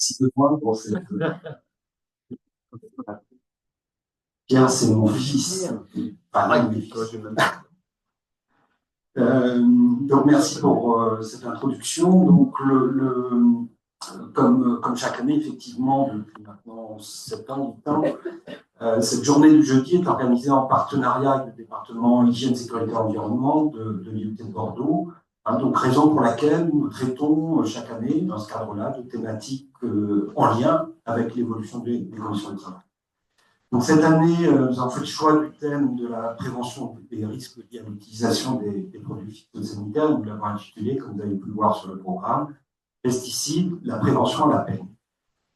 Si besoin pour cette. Pierre, c'est mon fils. Enfin, mes fils. Donc, merci pour cette introduction. Donc, comme chaque année, effectivement, depuis maintenant 7 ans, 8 ans, cette journée du jeudi est organisée en partenariat avec le département Hygiène, Sécurité et Environnement de l'IUT de Bordeaux. Donc, raison pour laquelle nous traitons chaque année, dans ce cadre-là, de thématiques en lien avec l'évolution des conditions de travail. Donc, cette année, nous avons fait le choix du thème de la prévention des risques liés à l'utilisation des produits phytosanitaires. Nous l'avons intitulé, comme vous avez pu le voir sur le programme, Pesticides, la prévention à la peine.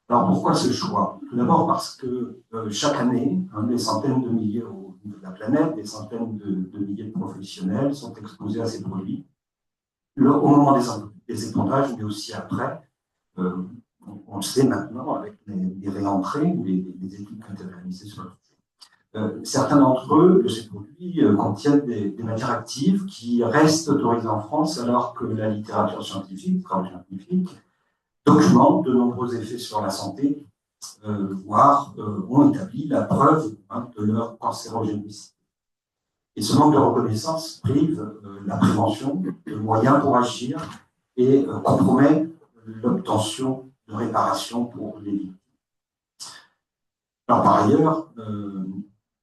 Alors, pourquoi ce choix? Tout d'abord parce que chaque année, des centaines de milliers au niveau de la planète, des centaines de milliers de professionnels sont exposés à ces produits. Au moment des épandages, mais aussi après, on le sait maintenant avec les réentrées ou les études qui ont été réalisées sur le sujet. Certains d'entre eux, de ces produits, contiennent des matières actives qui restent autorisées en France alors que la littérature scientifique, travail scientifique, documente de nombreux effets sur la santé, voire ont établi la preuve de leur cancérogénicité. Et ce manque de reconnaissance prive la prévention de moyens pour agir et compromet l'obtention de réparation pour les victimes. Alors, par ailleurs,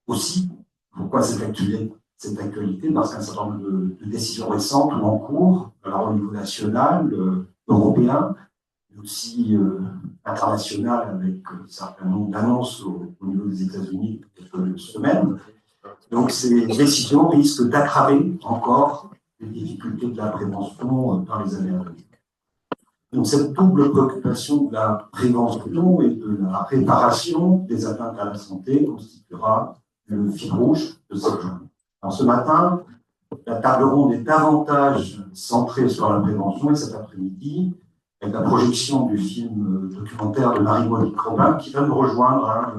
aussi, pourquoi cette actualité? Parce qu'un certain nombre de décisions récentes ou en cours, alors au niveau national, européen, mais aussi international, avec un certain nombre d'annonces au niveau des États-Unis quelques semaines. Donc, ces décisions risquent d'aggraver encore les difficultés de la prévention dans les années à venir. Donc, cette double préoccupation de la prévention et de la réparation des atteintes à la santé constituera le fil rouge de cette journée. Alors, ce matin, la table ronde est davantage centrée sur la prévention et cet après-midi, avec la projection du film documentaire de Marie-Monique Robin, qui va nous rejoindre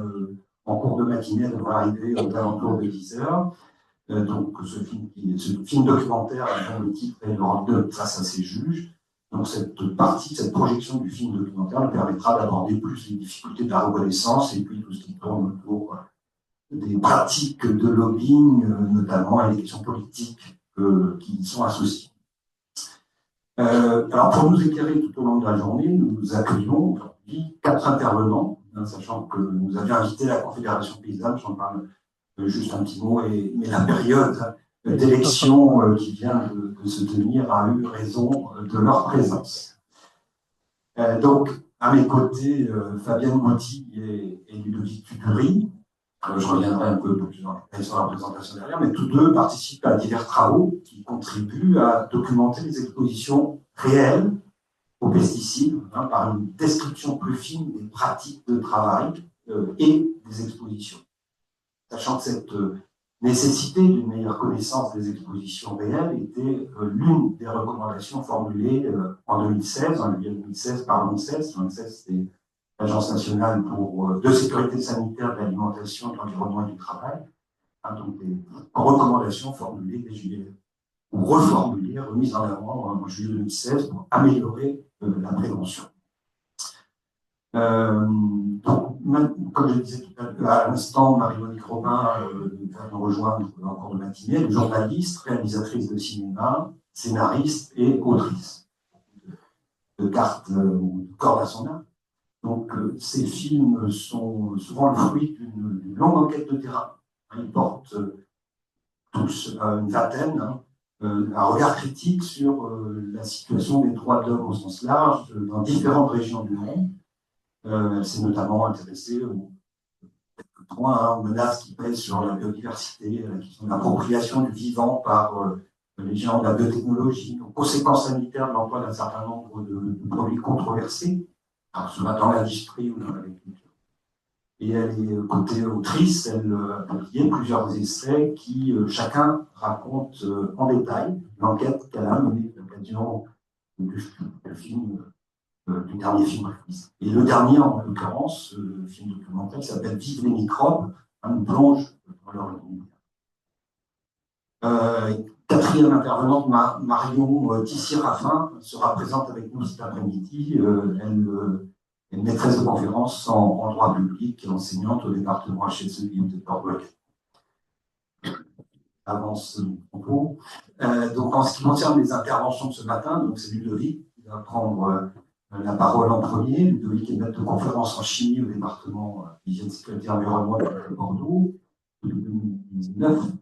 en cours de matinée, elle devrait arriver aux alentours de 10h. Donc, ce film documentaire, dont le titre est L'Europe 2 face à ses juges. Donc, cette projection du film documentaire nous permettra d'aborder plus les difficultés de la reconnaissance et puis tout ce qui tourne autour des pratiques de lobbying, notamment, et les questions politiques qui y sont associées. Alors, pour nous éclairer tout au long de la journée, nous accueillons aujourd'hui 4 intervenants, sachant que nous avions invité la Confédération paysanne, j'en parle juste un petit mot, mais la période d'élection qui vient de se tenir a eu raison de leur présence. Donc, à mes côtés, Fabienne Monti et Ludovic Tudury. Je reviendrai un peu plus en détail sur la présentation derrière, mais tous deux participent à divers travaux qui contribuent à documenter les expositions réelles aux pesticides par une description plus fine des pratiques de travail et des expositions. Sachant que cette nécessité d'une meilleure connaissance des expositions réelles était l'une des recommandations formulées en 2016, en juillet 2016, par l'ANSES. L'ANSES, c'est l'Agence nationale de sécurité sanitaire de l'alimentation, de l'environnement et du travail. Donc des recommandations formulées dès juillet, ou reformulées, remises en avant en juillet 2016 pour améliorer la prévention. Donc, comme je le disais tout à l'instant, Marie-Monique Robin va nous rejoindre en cours de matinée, elle est journaliste, réalisatrice de cinéma, scénariste et autrice de cartes ou de cordes à son âme. Donc, ces films sont souvent le fruit d'une longue enquête de terrain. Ils portent tous une vingtaine, un regard critique sur la situation des droits de l'homme au sens large dans différentes régions du monde. Elle s'est notamment intéressée aux menaces qui pèsent sur la biodiversité, la question de l'appropriation du vivant par les géants de la biotechnologie, aux conséquences sanitaires de l'emploi d'un certain nombre de produits controversés, soit dans l'industrie ou dans l'agriculture. Et elle est côté autrice, elle a publié plusieurs essais qui chacun raconte en détail l'enquête qu'elle a menée à l'occasion du dernier film réalisé. Et le dernier, en l'occurrence, le film documentaire qui s'appelle Vive les microbes, une plonge dans leur univers. Quatrième intervenante, Marion Tissier-Raffin, sera présente avec nous cet après-midi. Elle est maîtresse de conférences en droit public et enseignante au département HSE de Bordeaux. Avance mon propos. Donc, en ce qui concerne les interventions de ce matin, donc c'est Ludovic qui va prendre la parole en premier. Ludovic est maître de conférence en chimie au département hygiène, sécurité et environnement de Bordeaux depuis 2019.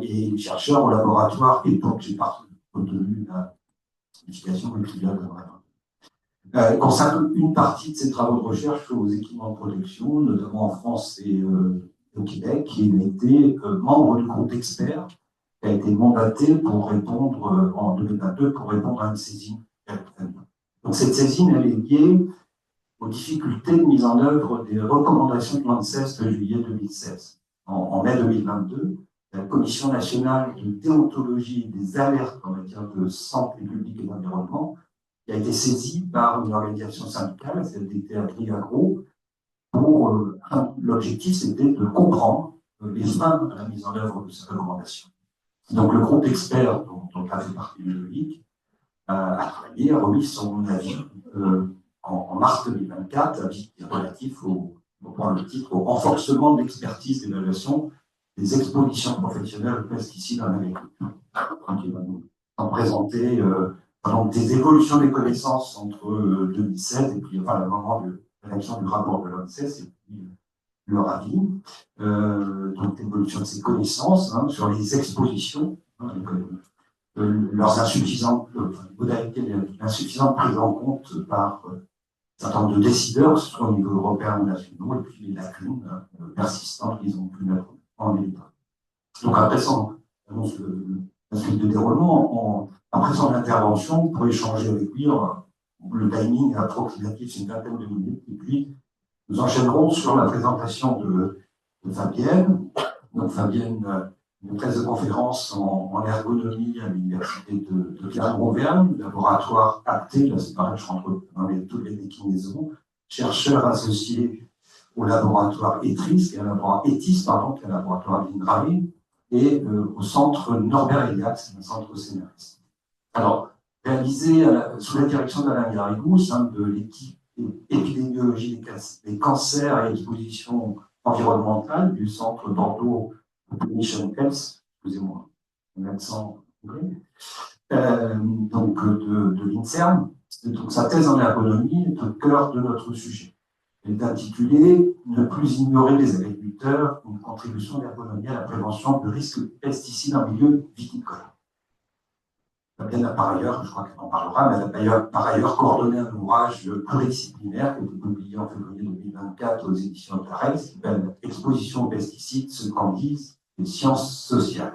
Et chercheur au laboratoire EPOC. J'ai pas retenu la signification, mais je consacre une partie de ses travaux de recherche aux équipements de protection, notamment en France et au Québec. Il a été membre du groupe d'experts qui a été mandaté pour répondre en 2022 pour répondre à une saisine. Donc cette saisine, elle est liée aux difficultés de mise en œuvre des recommandations de l'ANSES de juillet 2016. En mai 2022, la Commission nationale de déontologie et des alertes en matière de santé publique et d'environnement, qui a été saisie par une organisation syndicale, CFDT Agri-Agro, pour l'objectif, c'était de comprendre les freins à la mise en œuvre de ces recommandations. Donc le groupe d'experts dont a fait partie Ludovic a travaillé, a remis son avis en mars 2024, avis relatif on prend le titre, au renforcement de l'expertise d'évaluation des expositions professionnelles aux pesticides en agriculture. Donc il va nous en présenter des évolutions des connaissances entre 2016 et puis enfin le moment de l'élection du rapport de l'ANSES et puis leur avis, donc l'évolution de ces connaissances sur les expositions, leurs insuffisantes modalités, l'insuffisante prise en compte par un certain nombre de décideurs, que ce soit au niveau européen ou national, et puis les lacunes persistantes qu'ils ont pu mettre en évidence. Donc après la suite de déroulement, après son intervention, pour échanger avec lui, le timing approximatif, c'est une vingtaine de minutes, et puis nous enchaînerons sur la présentation de Fabienne. Donc Fabienne, maîtresse de conférence en ergonomie à l'université de Clermont-Auvergne, laboratoire acté, là c'est pareil, je rentre dans toutes les déclinaisons, chercheur associé au laboratoire ETRIS, qui est un laboratoire ETIS, pardon, qui est un laboratoire d'INRAE, et au centre Norbert Elias, c'est un centre scénariste. Alors, réalisé sous la direction d'Alain Garrigou, au sein de l'équipe épidémiologie des cancers et expositions environnementales du centre Bordeaux Population Health, excusez-moi, un accent anglais, donc de l'INSERM. Donc sa thèse en ergonomie est au cœur de notre sujet. Elle est intitulée « Ne plus ignorer les agriculteurs, une contribution d'ergonomie à la prévention du risque de pesticides en milieu viticole ». Fabienne a par ailleurs, je crois qu'elle en parlera, mais elle a par ailleurs coordonné un ouvrage pluridisciplinaire qui a été publié en février 2024 aux éditions Tarek, qui s'appelle « Exposition aux pesticides, ce qu'en disent les sciences sociales ».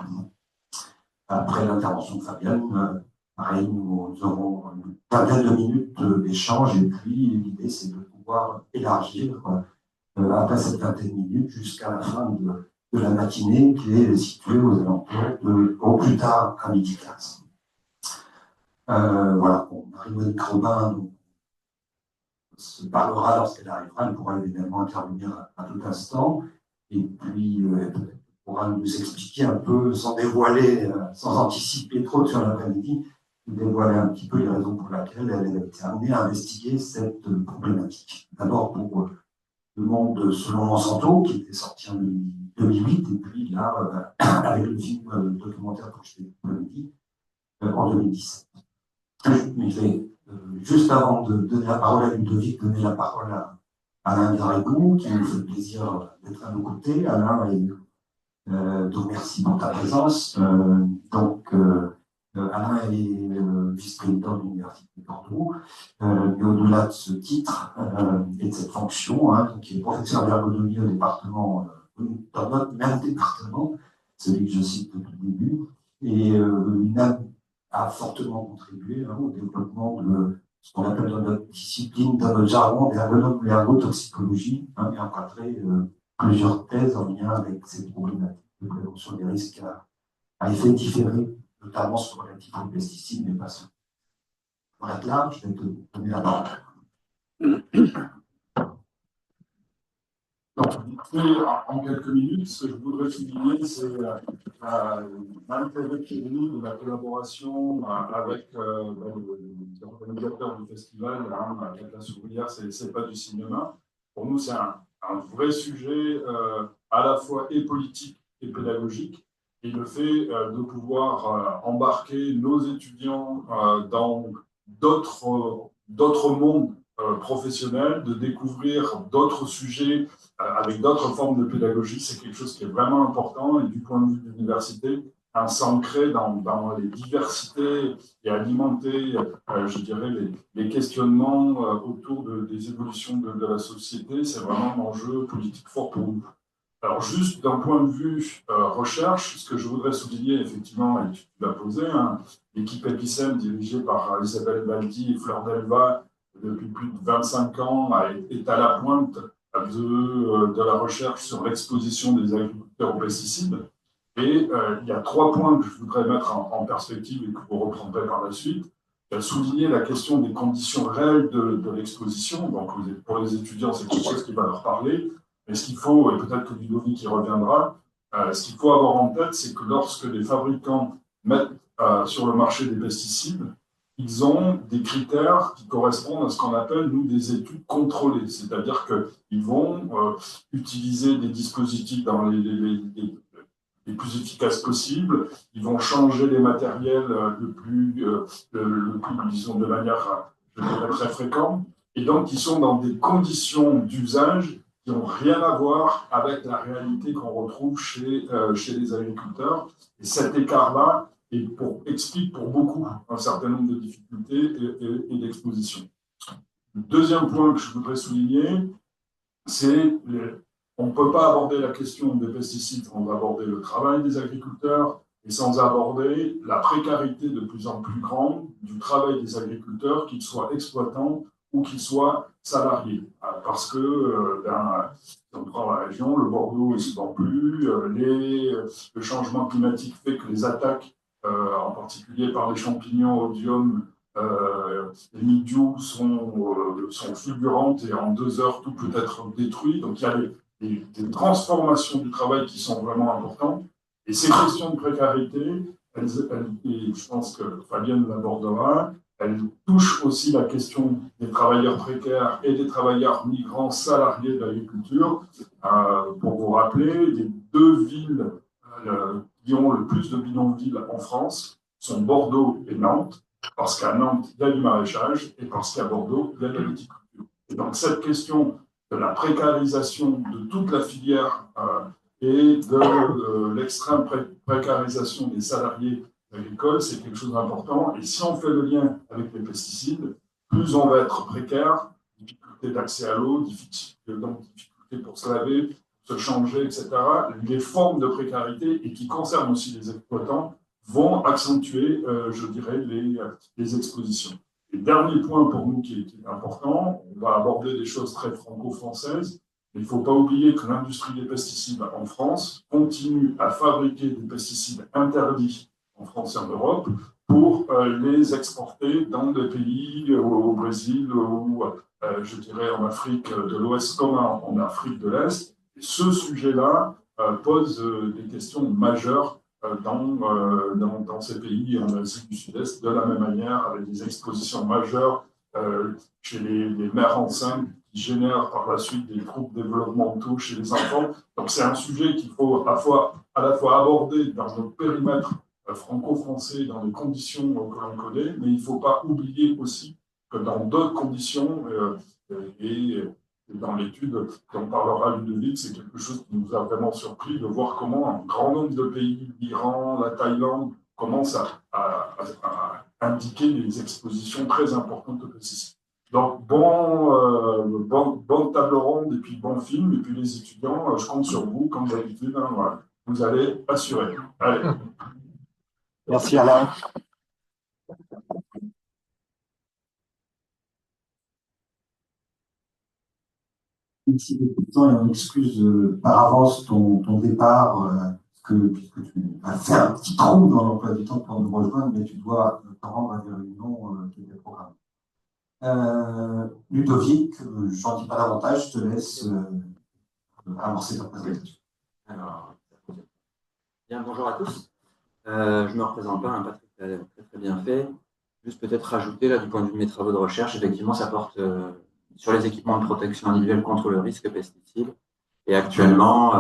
Après l'intervention de Fabienne, pareil, nous aurons une vingtaine de minutes d'échange, et puis l'idée c'est de pouvoir élargir après cette vingtaine de minutes jusqu'à la fin de la matinée, qui est située aux alentours au plus tard à midi 15. Voilà, bon, Marie-Monique Robin se parlera lorsqu'elle arrivera, elle pourra évidemment intervenir à tout instant, et puis elle pourra nous expliquer un peu, sans dévoiler, sans anticiper trop sur l'après-midi, nous dévoiler un petit peu les raisons pour lesquelles elle a été amenée à investiguer cette problématique. D'abord pour Le Monde selon Monsanto, qui était sorti en 2008, et puis là, avec le film documentaire que je t'ai dit, en 2017. Mais je vais, juste avant de donner la parole à Ludovic, donner la parole à Alain Garrigou, qui nous fait le plaisir d'être à nos côtés. Alain, donc merci pour ta présence. Alain est vice-président de l'Université de Bordeaux, mais au-delà de ce titre et de cette fonction, donc il est professeur d'ergonomie au département, dans notre même département, celui que je cite depuis le début, et a fortement contribué au développement de ce qu'on appelle dans notre discipline, dans notre jargon, l'ergotoxicologie, et encadré plusieurs thèses en lien avec ces problématiques de prévention des risques à effet différé, notamment sur relatif aux pesticides, mais pas seulement. Voilà, là, je vais te donner la parole. Donc, en quelques minutes, ce que je voudrais souligner, c'est l'intérêt chez nous de la collaboration avec les organisateurs du festival. L'Atlas ouvrière, c'est pas du cinéma. Pour nous, c'est un vrai sujet à la fois et politique et pédagogique. Et le fait de pouvoir embarquer nos étudiants dans d'autres mondes professionnels, de découvrir d'autres sujets avec d'autres formes de pédagogie, c'est quelque chose qui est vraiment important. Et du point de vue de l'université, s'ancrer dans les diversités et alimenter, je dirais, les questionnements autour des évolutions de la société, c'est vraiment un enjeu politique fort pour nous. Alors, juste d'un point de vue recherche, ce que je voudrais souligner, effectivement, et tu l'as posé, hein, l'équipe Epicem dirigée par Isabelle Baldi et Fleur Delva, depuis plus de 25 ans, est à la pointe de la recherche sur l'exposition des agriculteurs aux pesticides. Et il y a 3 points que je voudrais mettre en perspective et que vous reprendrez par la suite. Il y a souligné la question des conditions réelles de l'exposition. Donc, pour les étudiants, c'est quelque chose qui va leur parler. Mais ce qu'il faut, et peut-être que Ludovic y reviendra, ce qu'il faut avoir en tête, c'est que lorsque les fabricants mettent sur le marché des pesticides, ils ont des critères qui correspondent à ce qu'on appelle, nous, des études contrôlées. C'est-à-dire qu'ils vont utiliser des dispositifs dans les plus efficaces possibles. Ils vont changer les matériels disons, de manière, je dirais, très fréquente. Et donc, ils sont dans des conditions d'usage qui n'ont rien à voir avec la réalité qu'on retrouve chez les agriculteurs. Et cet écart-là explique pour beaucoup un certain nombre de difficultés et d'expositions. Le deuxième point que je voudrais souligner, c'est on ne peut pas aborder la question des pesticides sans aborder le travail des agriculteurs et sans aborder la précarité de plus en plus grande du travail des agriculteurs, qu'ils soient exploitants ou qu'ils soient salariés. Parce que, si on prend la région, le Bordeaux ne se vend plus, le changement climatique fait que les attaques, en particulier par les champignons Odium, les mildious sont fulgurantes et en 2 heures, tout peut être détruit. Donc, il y a des transformations du travail qui sont vraiment importantes. Et ces questions de précarité, et je pense que Fabienne l'abordera, elles touchent aussi la question des travailleurs précaires et des travailleurs migrants salariés de l'agriculture. Pour vous rappeler, les 2 villes qui ont le plus de bidonvilles en France sont Bordeaux et Nantes, parce qu'à Nantes, il y a du maraîchage, et parce qu'à Bordeaux, il y a de la viticulture. Et donc, cette question de la précarisation de toute la filière et de l'extrême précarisation des salariés agricoles, c'est quelque chose d'important. Et si on fait le lien avec les pesticides, plus on va être précaire, difficulté d'accès à l'eau, difficulté pour se laver, se changer, etc. Les formes de précarité, et qui concernent aussi les exploitants, vont accentuer, je dirais, les expositions. Et dernier point pour nous qui est important, on va aborder des choses très franco-françaises. Il ne faut pas oublier que l'industrie des pesticides en France continue à fabriquer des pesticides interdits en France et en Europe pour les exporter dans des pays, au Brésil ou, je dirais, en Afrique de l'Ouest comme en Afrique de l'Est. Et ce sujet-là pose des questions majeures dans ces pays en Asie du Sud-Est, de la même manière, avec des expositions majeures chez les mères enceintes qui génèrent par la suite des troubles développementaux chez les enfants. Donc c'est un sujet qu'il faut à la fois aborder dans notre périmètre franco-français, dans les conditions que l'on connaît, mais il ne faut pas oublier aussi que dans d'autres conditions, et dans l'étude dont parlera Ludovic, c'est quelque chose qui nous a vraiment surpris de voir comment un grand nombre de pays, l'Iran, la Thaïlande, commencent à indiquer des expositions très importantes de pesticides. Donc, bonne table ronde et puis bon film. Et puis les étudiants, je compte sur vous, comme d'habitude, hein, voilà. Vous allez assurer. Allez. Merci Alain. Merci beaucoup. Et on excuse par avance ton départ, puisque tu as fait un petit trou dans l'emploi du temps pour nous rejoindre, mais tu dois te rendre à des réunions qui étaient programmées. Ludovic, j'en dis pas davantage, je te laisse amorcer la présentation. Alors, bien, bonjour à tous. Je ne me représente pas, hein, Patrick l'a très bien fait. Juste peut-être rajouter, là, du point de vue de mes travaux de recherche, effectivement, ça porte sur les équipements de protection individuelle contre le risque pesticide. Et actuellement,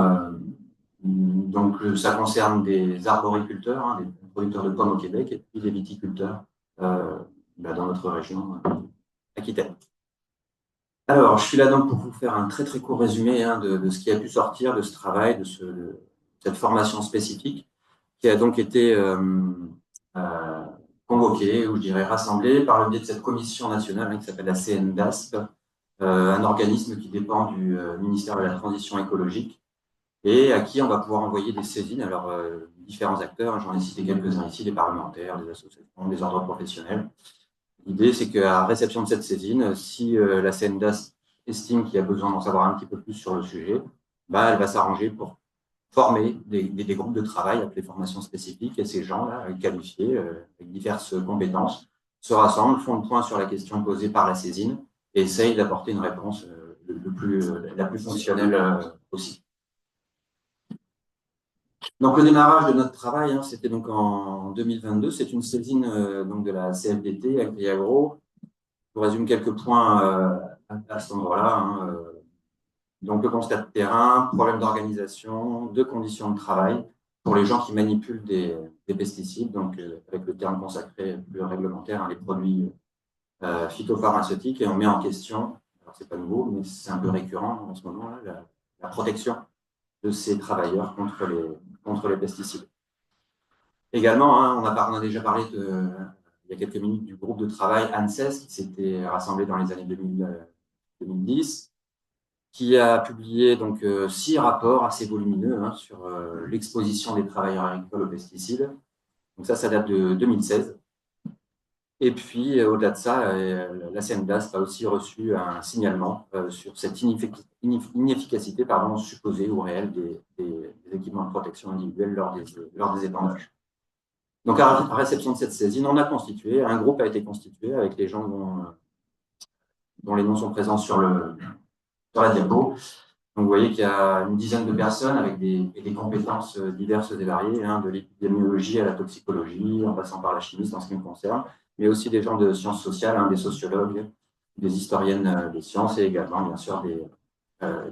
donc, ça concerne des arboriculteurs, hein, des producteurs de pommes au Québec, et puis des viticulteurs dans notre région Aquitaine. Alors, je suis là donc pour vous faire un très court résumé de ce qui a pu sortir de ce travail, de cette formation spécifique, qui a donc été convoquée, ou je dirais rassemblée, par le biais de cette commission nationale qui s'appelle la CNDASP, un organisme qui dépend du ministère de la Transition écologique, et à qui on va pouvoir envoyer des saisines. Alors, différents acteurs, j'en ai cité quelques-uns ici, des parlementaires, des associations, des ordres professionnels. L'idée, c'est qu'à réception de cette saisine, si la CNDAS estime qu'il y a besoin d'en savoir un petit peu plus sur le sujet, elle va s'arranger pour former des groupes de travail appelés formations spécifiques, et ces gens-là, qualifiés, avec diverses compétences, se rassemblent, font le point sur la question posée par la saisine et essayent d'apporter une réponse la plus fonctionnelle possible. Donc, le démarrage de notre travail, c'était donc en 2022. C'est une saisine donc de la CFDT, Agri-Agro. Je vous résume quelques points à cet endroit-là. Donc, le constat de terrain, problème d'organisation, de conditions de travail pour les gens qui manipulent des pesticides, donc avec le terme consacré plus réglementaire, les produits phytopharmaceutiques, et on met en question, alors c'est pas nouveau, mais c'est un peu récurrent en ce moment-là, la protection de ces travailleurs contre les pesticides. Également, on a déjà parlé il y a quelques minutes du groupe de travail ANSES qui s'était rassemblé dans les années 2010, qui a publié donc 6 rapports assez volumineux sur l'exposition des travailleurs agricoles aux pesticides. Donc ça date de 2016. Et puis, au-delà de ça, la CNDAS a aussi reçu un signalement sur cette inefficacité supposée ou réelle des équipements de protection individuelle lors des épandages. Donc, à la réception de cette saisine, un groupe a été constitué avec les gens dont les noms sont présents sur la diapo. Donc, vous voyez qu'il y a une dizaine de personnes avec des compétences diverses et variées, de l'épidémiologie à la toxicologie, en passant par la chimie en ce qui me concerne, mais aussi des gens de sciences sociales, des sociologues, des historiennes des sciences, et également, bien sûr,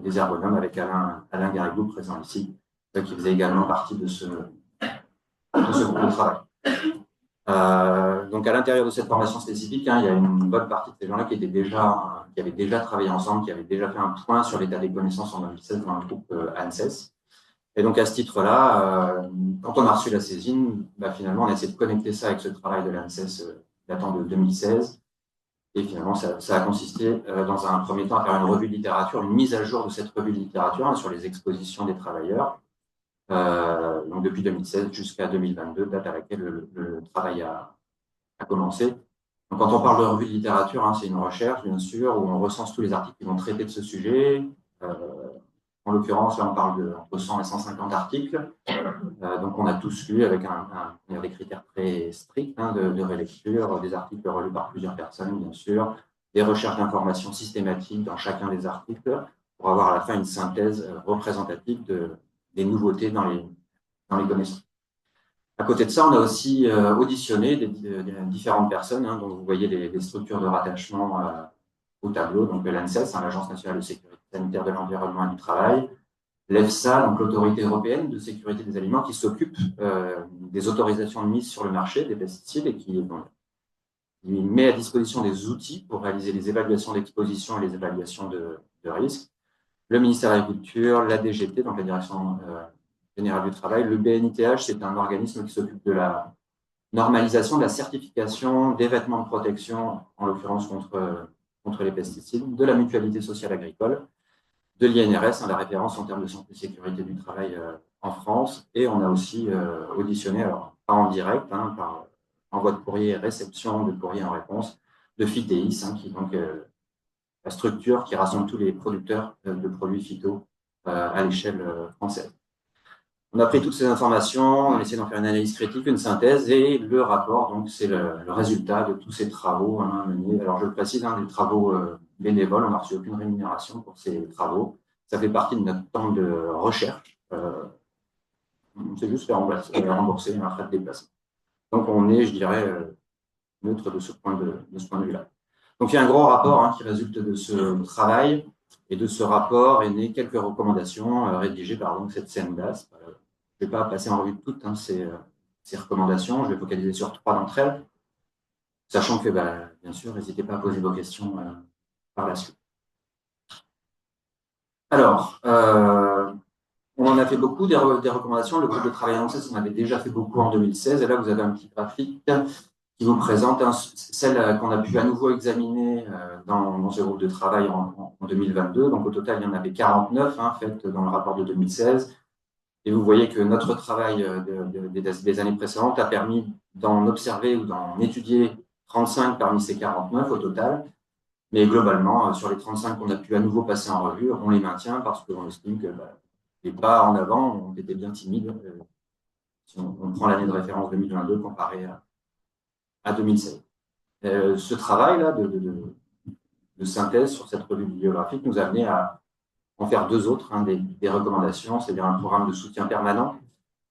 des ergonomes avec Alain Garrigou présent ici, qui faisait également partie de ce groupe de travail. Donc, à l'intérieur de cette formation spécifique, il y a une bonne partie de ces gens-là qui avaient déjà travaillé ensemble, qui avaient déjà fait un point sur l'état des connaissances en 2016 dans le groupe ANSES. Et donc, à ce titre-là, quand on a reçu la saisine, finalement, on a essayé de connecter ça avec ce travail de l'ANSES datant de 2016. Et finalement, ça a consisté, dans un premier temps, à faire une revue de littérature, une mise à jour de cette revue de littérature sur les expositions des travailleurs. Donc depuis 2016 jusqu'à 2022, date à laquelle le travail a commencé. Donc, quand on parle de revue de littérature, c'est une recherche, bien sûr, où on recense tous les articles qui vont traiter de ce sujet. En l'occurrence, là, on parle entre 100 et 150 articles. Donc, on a tous lu avec des critères très stricts de relecture, des articles relus par plusieurs personnes, bien sûr, des recherches d'informations systématiques dans chacun des articles pour avoir à la fin une synthèse représentative des nouveautés dans les connaissances. À côté de ça, on a aussi auditionné des différentes personnes, dont vous voyez les structures de rattachement au tableau, donc l'ANSES, l'Agence nationale de sécurité sanitaire de l'environnement et du travail, l'EFSA, donc l'Autorité européenne de sécurité des aliments, qui s'occupe des autorisations de mise sur le marché des pesticides et qui met à disposition des outils pour réaliser les évaluations d'exposition et les évaluations de risque. Le ministère de l'Agriculture, la DGT, donc la Direction générale du travail, le BNITH, c'est un organisme qui s'occupe de la normalisation, de la certification des vêtements de protection, en l'occurrence contre les pesticides, de la mutualité sociale agricole, de l'INRS, la référence en termes de santé et sécurité du travail en France, et on a aussi auditionné, alors pas en direct, par envoi de courrier, réception de courrier en réponse, de FITEIS, qui est donc la structure qui rassemble tous les producteurs de produits phyto à l'échelle française. On a pris toutes ces informations, on a essayé d'en faire une analyse critique, une synthèse, et le rapport, donc, c'est le résultat de tous ces travaux menés. Alors, je le précise, des travaux bénévoles, on n'a reçu aucune rémunération pour ces travaux. ça fait partie de notre temps de recherche. On s'est juste fait rembourser un frais de déplacement. Donc, on est, je dirais, neutre de ce point de vue-là. Donc, il y a un gros rapport qui résulte de ce travail. Et de ce rapport est né quelques recommandations rédigées par donc, cette CNDAS. Je ne vais pas passer en revue toutes ces recommandations. Je vais focaliser sur 3 d'entre elles. Sachant que, bien sûr, n'hésitez pas à poser vos questions par la suite. Alors, on en a fait beaucoup des recommandations. Le groupe de travail en on avait déjà fait beaucoup en 2016. Et là, vous avez un petit graphique qui vous présente celle qu'on a pu à nouveau examiner dans ce groupe de travail en 2022. Donc, au total, il y en avait 49 faites dans le rapport de 2016. Et vous voyez que notre travail des années précédentes a permis d'en observer ou d'en étudier 35 parmi ces 49 au total. Mais globalement, sur les 35 qu'on a pu à nouveau passer en revue, on les maintient parce qu'on estime que les pas en avant ont été bien timides. Si on prend l'année de référence 2022 comparé à 2016. Ce travail-là de synthèse sur cette revue bibliographique nous a amené à en faire 2 autres, des recommandations, c'est-à-dire un programme de soutien permanent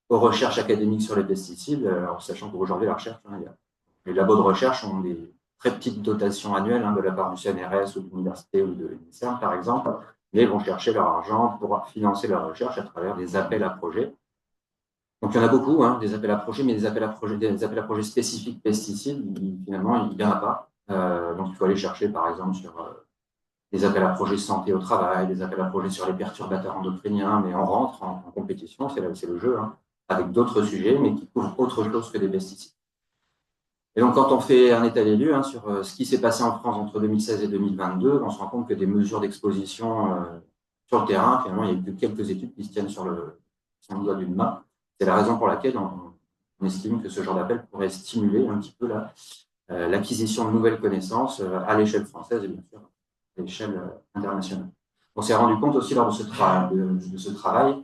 aux recherches académiques sur les pesticides, alors, sachant qu'aujourd'hui, la recherche, les labos de recherche ont des très petites dotations annuelles de la part du CNRS ou de l'université ou de l'INSERM, par exemple, mais vont chercher leur argent pour financer leur recherche à travers des appels à projets. Donc, il y en a beaucoup, des appels à projets, mais des appels à projets spécifiques pesticides, finalement, il n'y en a pas. Donc, il faut aller chercher, par exemple, sur des appels à projets santé au travail, des appels à projets sur les perturbateurs endocriniens, mais on rentre en compétition, c'est le jeu, avec d'autres sujets, mais qui couvrent autre chose que des pesticides. Et donc, quand on fait un état des lieux sur ce qui s'est passé en France entre 2016 et 2022, on se rend compte que des mesures d'exposition sur le terrain, finalement, il n'y a eu que quelques études qui se tiennent sur le doigt d'une main. C'est la raison pour laquelle on estime que ce genre d'appel pourrait stimuler un petit peu l'acquisition de nouvelles connaissances à l'échelle française et bien sûr à l'échelle internationale. On s'est rendu compte aussi lors de ce travail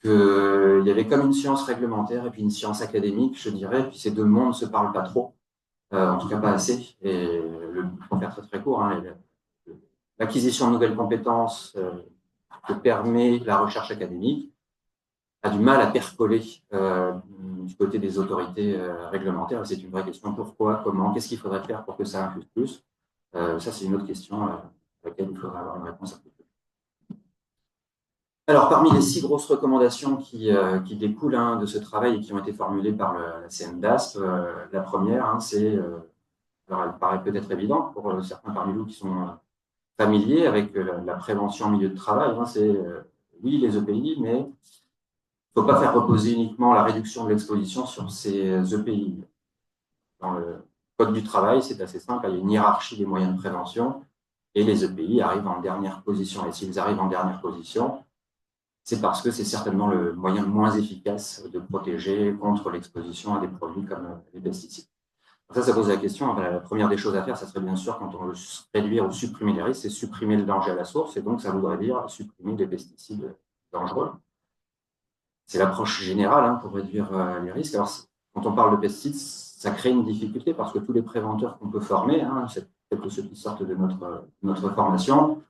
qu'il y avait comme une science réglementaire et puis une science académique, je dirais, puis ces 2 mondes ne se parlent pas trop, en tout cas pas assez. Et pour faire très très court, l'acquisition de nouvelles compétences que permet la recherche académique a du mal à percoler du côté des autorités réglementaires. C'est une vraie question. Pourquoi, comment, qu'est-ce qu'il faudrait faire pour que ça influe plus? Ça, c'est une autre question à laquelle il faudra avoir une réponse un peu plus. Alors, parmi les 6 grosses recommandations qui découlent de ce travail et qui ont été formulées par la CNDASP, la première, c'est, alors elle paraît peut-être évidente pour certains parmi nous qui sont familiers avec la prévention en milieu de travail, c'est oui, les EPI, mais il ne faut pas faire reposer uniquement la réduction de l'exposition sur ces EPI. Dans le Code du travail, c'est assez simple, il y a une hiérarchie des moyens de prévention et les EPI arrivent en dernière position. Et s'ils arrivent en dernière position, c'est parce que c'est certainement le moyen le moins efficace de protéger contre l'exposition à des produits comme les pesticides. Ça pose la question. La première des choses à faire, ça serait bien sûr, quand on veut réduire ou supprimer les risques, c'est supprimer le danger à la source. Et donc, ça voudrait dire supprimer des pesticides dangereux. C'est l'approche générale pour réduire les risques. Alors, quand on parle de pesticides, ça crée une difficulté parce que tous les préventeurs qu'on peut former, c'est peut-être ceux qui sortent de notre formation,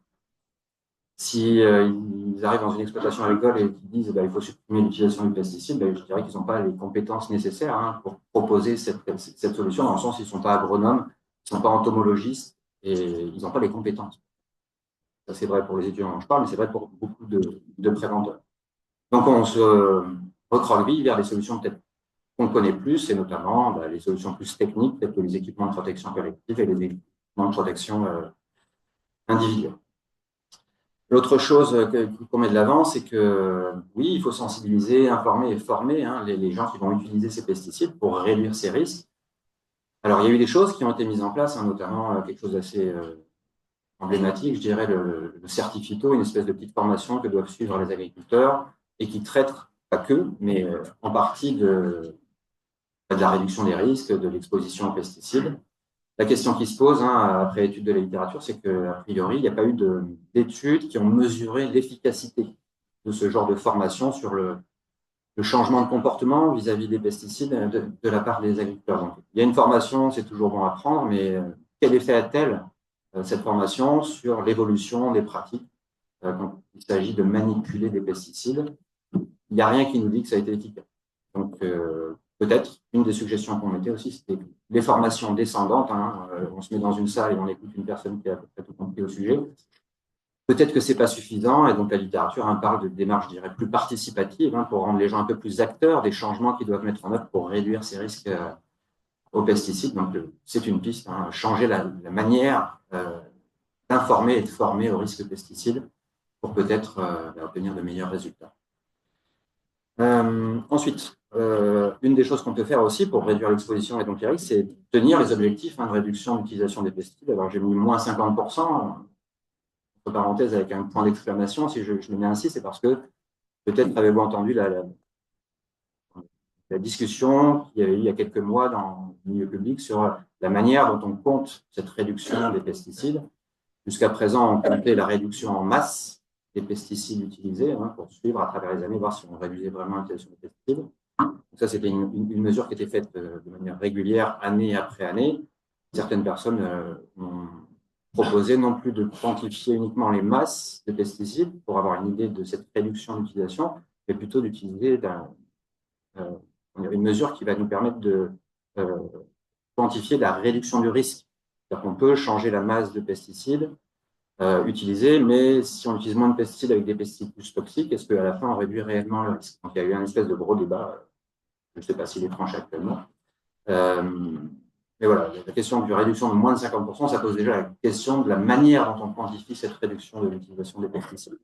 si ils arrivent dans une exploitation agricole et qu'ils disent il faut supprimer l'utilisation du pesticide, je dirais qu'ils n'ont pas les compétences nécessaires pour proposer cette solution, dans le sens où ils ne sont pas agronomes, ils ne sont pas entomologistes et ils n'ont pas les compétences. Ça, c'est vrai pour les étudiants dont je parle, mais c'est vrai pour beaucoup de préventeurs. Donc, on se recroqueville vers des solutions peut-être qu'on connaît plus, et notamment les solutions plus techniques, peut-être que les équipements de protection collective et les équipements de protection individuelle. L'autre chose qu'on met de l'avant, c'est que oui, il faut sensibiliser, informer et former les gens qui vont utiliser ces pesticides pour réduire ces risques. Alors, il y a eu des choses qui ont été mises en place, notamment quelque chose d'assez emblématique, je dirais, le Certifito, une espèce de petite formation que doivent suivre les agriculteurs et qui traite, pas que, mais en partie de la réduction des risques, de l'exposition aux pesticides. La question qui se pose après étude de la littérature, c'est qu'a priori, il n'y a pas eu d'études qui ont mesuré l'efficacité de ce genre de formation sur le changement de comportement vis-à-vis des pesticides de la part des agriculteurs. Donc, il y a une formation, c'est toujours bon à prendre, mais quel effet a-t-elle cette formation sur l'évolution des pratiques quand il s'agit de manipuler des pesticides. Il n'y a rien qui nous dit que ça a été efficace. Donc, peut-être, une des suggestions qu'on mettait aussi, c'était les formations descendantes. On se met dans une salle et on écoute une personne qui a à peu près tout compris au sujet. Peut-être que ce n'est pas suffisant, et donc la littérature parle de démarches, je dirais, plus participatives, pour rendre les gens un peu plus acteurs des changements qu'ils doivent mettre en œuvre pour réduire ces risques aux pesticides. Donc, c'est une piste, changer la manière d'informer et de former aux risques pesticides pour peut-être obtenir de meilleurs résultats. Ensuite, une des choses qu'on peut faire aussi pour réduire l'exposition et donc les risques, c'est tenir les objectifs de réduction d'utilisation des pesticides. Alors, j'ai mis moins 50%, entre parenthèses avec un point d'exclamation, si je le mets ainsi, c'est parce que peut-être avez-vous entendu la discussion qu'il y avait eu il y a quelques mois dans le milieu public sur la manière dont on compte cette réduction des pesticides. Jusqu'à présent, on comptait la réduction en masse des pesticides utilisés pour suivre à travers les années, voir si on réduisait vraiment l'utilisation des pesticides. Donc ça, c'était une mesure qui était faite de manière régulière, année après année. Certaines personnes ont proposé non plus de quantifier uniquement les masses de pesticides pour avoir une idée de cette réduction d'utilisation, mais plutôt d'utiliser une mesure qui va nous permettre de quantifier la réduction du risque. C'est-à-dire qu'on peut changer la masse de pesticides utilisés, mais si on utilise moins de pesticides avec des pesticides plus toxiques, est-ce qu'à la fin, on réduit réellement le risque? Donc, il y a eu un espèce de gros débat, je ne sais pas s'il est tranché actuellement. Mais voilà, la question de réduction de moins de 50%, ça pose déjà la question de la manière dont on quantifie cette réduction de l'utilisation des pesticides.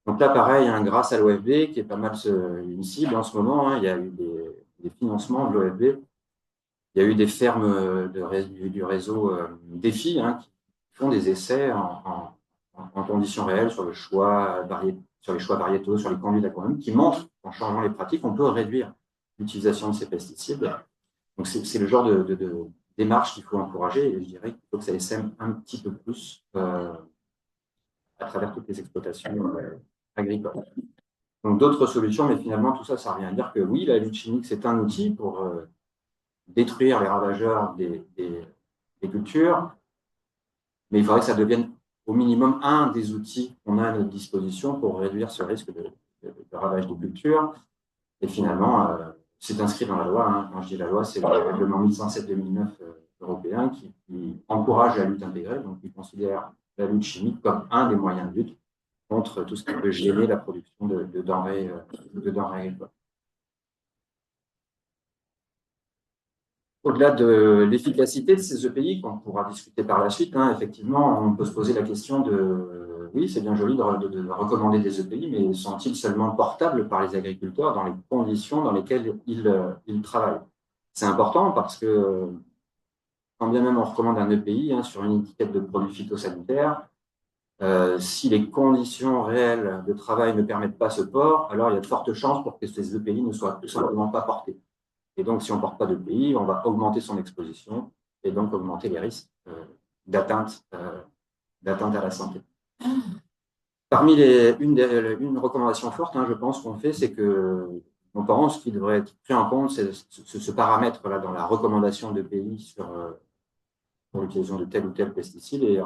Donc là, pareil, grâce à l'OFB, qui est pas mal une cible en ce moment, il y a eu des financements de l'OFB. Il y a eu des fermes du réseau Défi qui font des essais en conditions réelles sur les choix variétaux, sur les conduites agronomiques, qui montrent qu'en changeant les pratiques, on peut réduire l'utilisation de ces pesticides. Donc, c'est le genre de démarche qu'il faut encourager, et je dirais qu'il faut que ça essaime un petit peu plus à travers toutes les exploitations agricoles. Donc, d'autres solutions, mais finalement, tout ça, ça revient à dire que oui, la lutte chimique, c'est un outil pour détruire les ravageurs des cultures, mais il faudrait que ça devienne au minimum un des outils qu'on a à notre disposition pour réduire ce risque de ravage des cultures. Et finalement, c'est inscrit dans la loi. Quand je dis la loi, c'est le règlement 1107-2009 européen qui encourage la lutte intégrée, donc qui considère la lutte chimique comme un des moyens de lutte contre tout ce qui peut gêner la production de denrées agricoles. Au-delà de l'efficacité de ces EPI, qu'on pourra discuter par la suite, effectivement, on peut se poser la question de, oui, c'est bien joli de recommander des EPI, mais sont-ils seulement portables par les agriculteurs dans les conditions dans lesquelles ils travaillent? C'est important parce que, quand bien même on recommande un EPI sur une étiquette de produit phytosanitaire, si les conditions réelles de travail ne permettent pas ce port, alors il y a de fortes chances pour que ces EPI ne soient tout simplement pas portés. Et donc, si on ne porte pas de pays, on va augmenter son exposition et donc augmenter les risques d'atteinte à la santé. Parmi une recommandation forte, je pense qu'on fait, c'est qu'on pense qu'il devrait être pris en compte ce paramètre-là dans la recommandation de pays pour l'utilisation de tel ou tel pesticide. Et,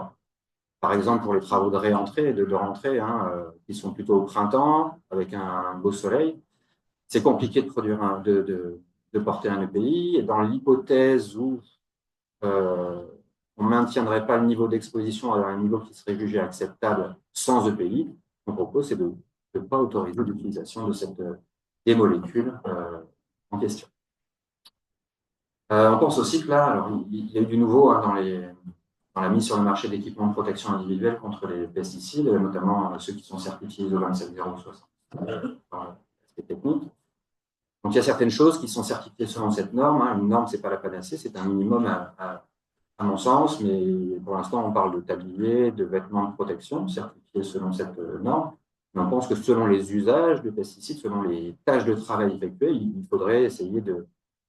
par exemple, pour les travaux de réentrée et de rentrée, qui sont plutôt au printemps, avec un beau soleil, c'est compliqué de produire de porter un EPI, et dans l'hypothèse où on ne maintiendrait pas le niveau d'exposition à un niveau qui serait jugé acceptable sans EPI, ce qu'on propose, c'est de ne pas autoriser l'utilisation des molécules en question. On pense aussi que là, alors, il y a eu du nouveau dans la mise sur le marché d'équipements de protection individuelle contre les pesticides, notamment ceux qui sont certifiés ISO 27060 par l'aspect technique. Donc, il y a certaines choses qui sont certifiées selon cette norme. Une norme, ce n'est pas la panacée, c'est un minimum à mon sens, mais pour l'instant, on parle de tablier, de vêtements de protection certifiés selon cette norme. Mais on pense que selon les usages de pesticides, selon les tâches de travail effectuées, il faudrait essayer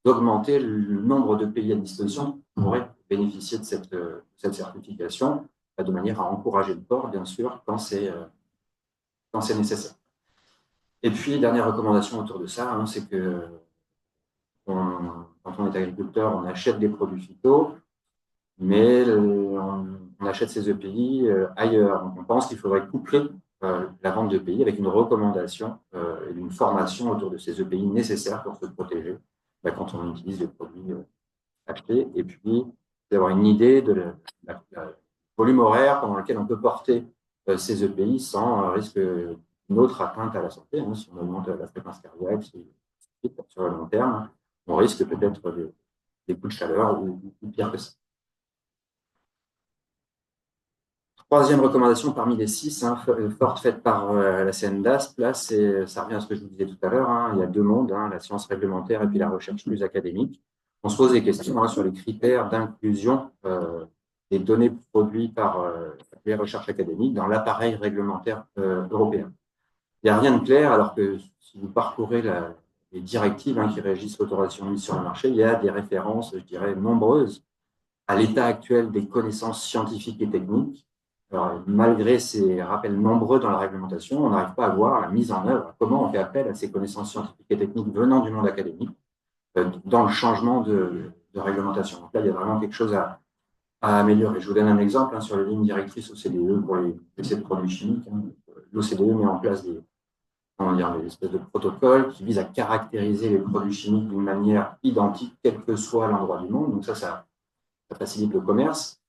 d'augmenter le nombre de pays à disposition qui pourraient bénéficier de cette certification, de manière à encourager le port, bien sûr, quand c'est nécessaire. Et puis, dernière recommandation autour de ça, c'est que quand on est agriculteur, on achète des produits phyto, mais on achète ces EPI ailleurs. Donc, on pense qu'il faudrait coupler la vente d'EPI avec une recommandation et une formation autour de ces EPI nécessaires pour se protéger quand on utilise les produits achetés. Et puis, d'avoir une idée de la volume horaire pendant lequel on peut porter ces EPI sans risque d'une autre atteinte à la santé. Hein, si on augmente la fréquence cardiaque, sur le long terme, on risque peut-être des coups de chaleur ou pire que ça. Troisième recommandation parmi les 6 fortes faites par la CNDASP, là, ça revient à ce que je vous disais tout à l'heure, hein, il y a deux mondes, hein, la science réglementaire et puis la recherche plus académique. On se pose des questions sur les critères d'inclusion des données produites par les recherches académiques dans l'appareil réglementaire européen. Il n'y a rien de clair, alors que si vous parcourez les directives qui régissent l'autorisation de mise sur le marché, il y a des références, je dirais, nombreuses à l'état actuel des connaissances scientifiques et techniques. Alors, malgré ces rappels nombreux dans la réglementation, on n'arrive pas à voir la mise en œuvre, comment on fait appel à ces connaissances scientifiques et techniques venant du monde académique dans le changement de réglementation. Donc là, il y a vraiment quelque chose à améliorer. Je vous donne un exemple sur les lignes directrices OCDE pour les essais de produits chimiques. L'OCDE met en place des espèces de protocoles qui visent à caractériser les produits chimiques d'une manière identique, quel que soit l'endroit du monde. Donc ça facilite le commerce.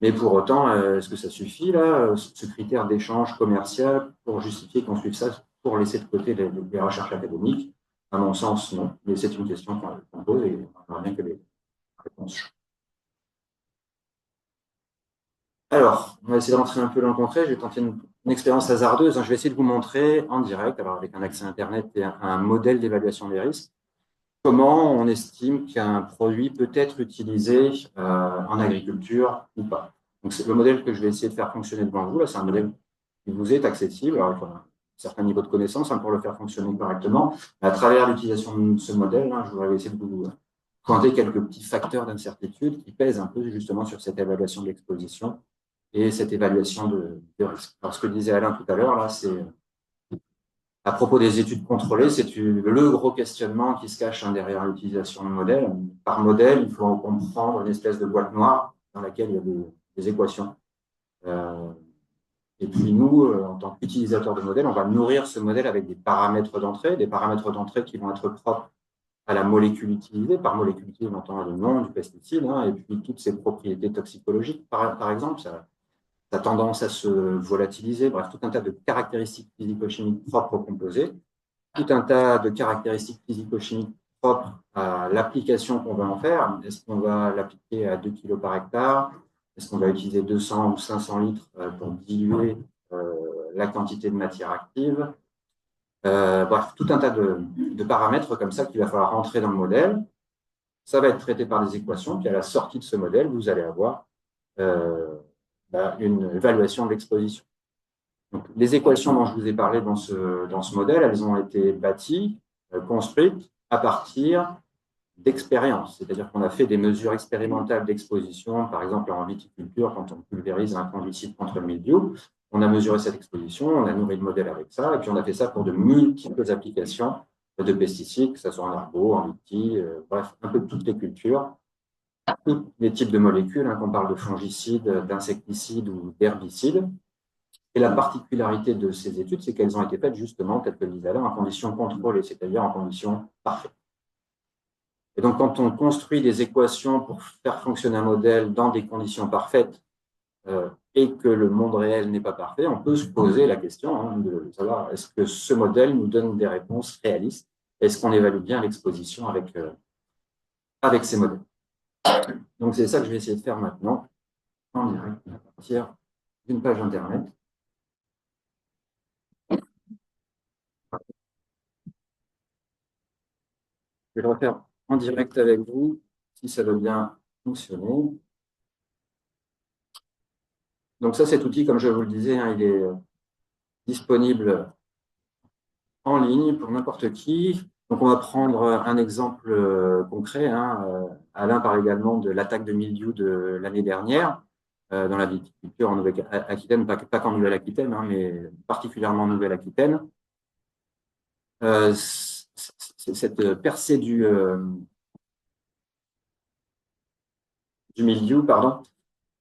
Mais pour autant, est-ce que ça suffit, là, ce critère d'échange commercial, pour justifier qu'on suive ça, pour laisser de côté les recherches académiques? À mon sens, non. Mais c'est une question qu'on pose et on aimerait bien que les réponses changent. Alors, on va essayer de rentrer un peu dans le concret. Je vais tenter une expérience hasardeuse. Je vais essayer de vous montrer en direct, alors avec un accès Internet et un modèle d'évaluation des risques, comment on estime qu'un produit peut être utilisé en agriculture ou pas. Donc, c'est le modèle que je vais essayer de faire fonctionner devant vous. Là, c'est un modèle qui vous est accessible. Alors, il faut un certain niveau de connaissance pour le faire fonctionner correctement. À travers l'utilisation de ce modèle, je voudrais essayer de vous pointer quelques petits facteurs d'incertitude qui pèsent un peu justement sur cette évaluation de l'exposition et cette évaluation de risque. Alors, ce que disait Alain tout à l'heure, là, c'est à propos des études contrôlées, c'est le gros questionnement qui se cache derrière l'utilisation de modèles. Par modèle, il faut comprendre une espèce de boîte noire dans laquelle il y a des équations. Et puis nous, en tant qu'utilisateurs de modèles, on va nourrir ce modèle avec des paramètres d'entrée qui vont être propres à la molécule utilisée. Par molécule utilisée, on entend le nom du pesticide, et puis toutes ses propriétés toxicologiques, par exemple. Ça a tendance à se volatiliser, bref, tout un tas de caractéristiques physico-chimiques propres au composé, tout un tas de caractéristiques physico-chimiques propres à l'application qu'on va en faire. Est-ce qu'on va l'appliquer à 2 kg par hectare? Est-ce qu'on va utiliser 200 ou 500 litres pour diluer la quantité de matière active? Bref, tout un tas de paramètres comme ça qu'il va falloir rentrer dans le modèle. Ça va être traité par des équations, puis à la sortie de ce modèle, vous allez avoir une évaluation de l'exposition. Donc, les équations dont je vous ai parlé dans ce modèle, elles ont été bâties, construites à partir d'expériences. C'est-à-dire qu'on a fait des mesures expérimentales d'exposition, par exemple en viticulture, quand on pulvérise un fongicide contre le mildiou. On a mesuré cette exposition, on a nourri le modèle avec ça, et puis on a fait ça pour de multiples applications de pesticides, que ce soit en arbo, en vitis, bref, un peu de toutes les cultures, tous les types de molécules, qu'on parle de fongicides, d'insecticides ou d'herbicides. Et la particularité de ces études, c'est qu'elles ont été faites justement, tel que le disait Alain, en conditions contrôlées, c'est-à-dire en conditions parfaites. Et donc, quand on construit des équations pour faire fonctionner un modèle dans des conditions parfaites et que le monde réel n'est pas parfait, on peut se poser la question de savoir est-ce que ce modèle nous donne des réponses réalistes? Est-ce qu'on évalue bien l'exposition avec ces modèles? Donc, c'est ça que je vais essayer de faire maintenant, en direct, à partir d'une page Internet. Je vais le refaire en direct avec vous, si ça veut bien fonctionner. Donc ça, cet outil, comme je vous le disais, il est disponible en ligne pour n'importe qui. Donc on va prendre un exemple concret. Alain parle également de l'attaque de mildiou de l'année dernière dans la viticulture en Nouvelle-Aquitaine, pas qu'en Nouvelle-Aquitaine, mais particulièrement en Nouvelle-Aquitaine. Cette percée du mildiou,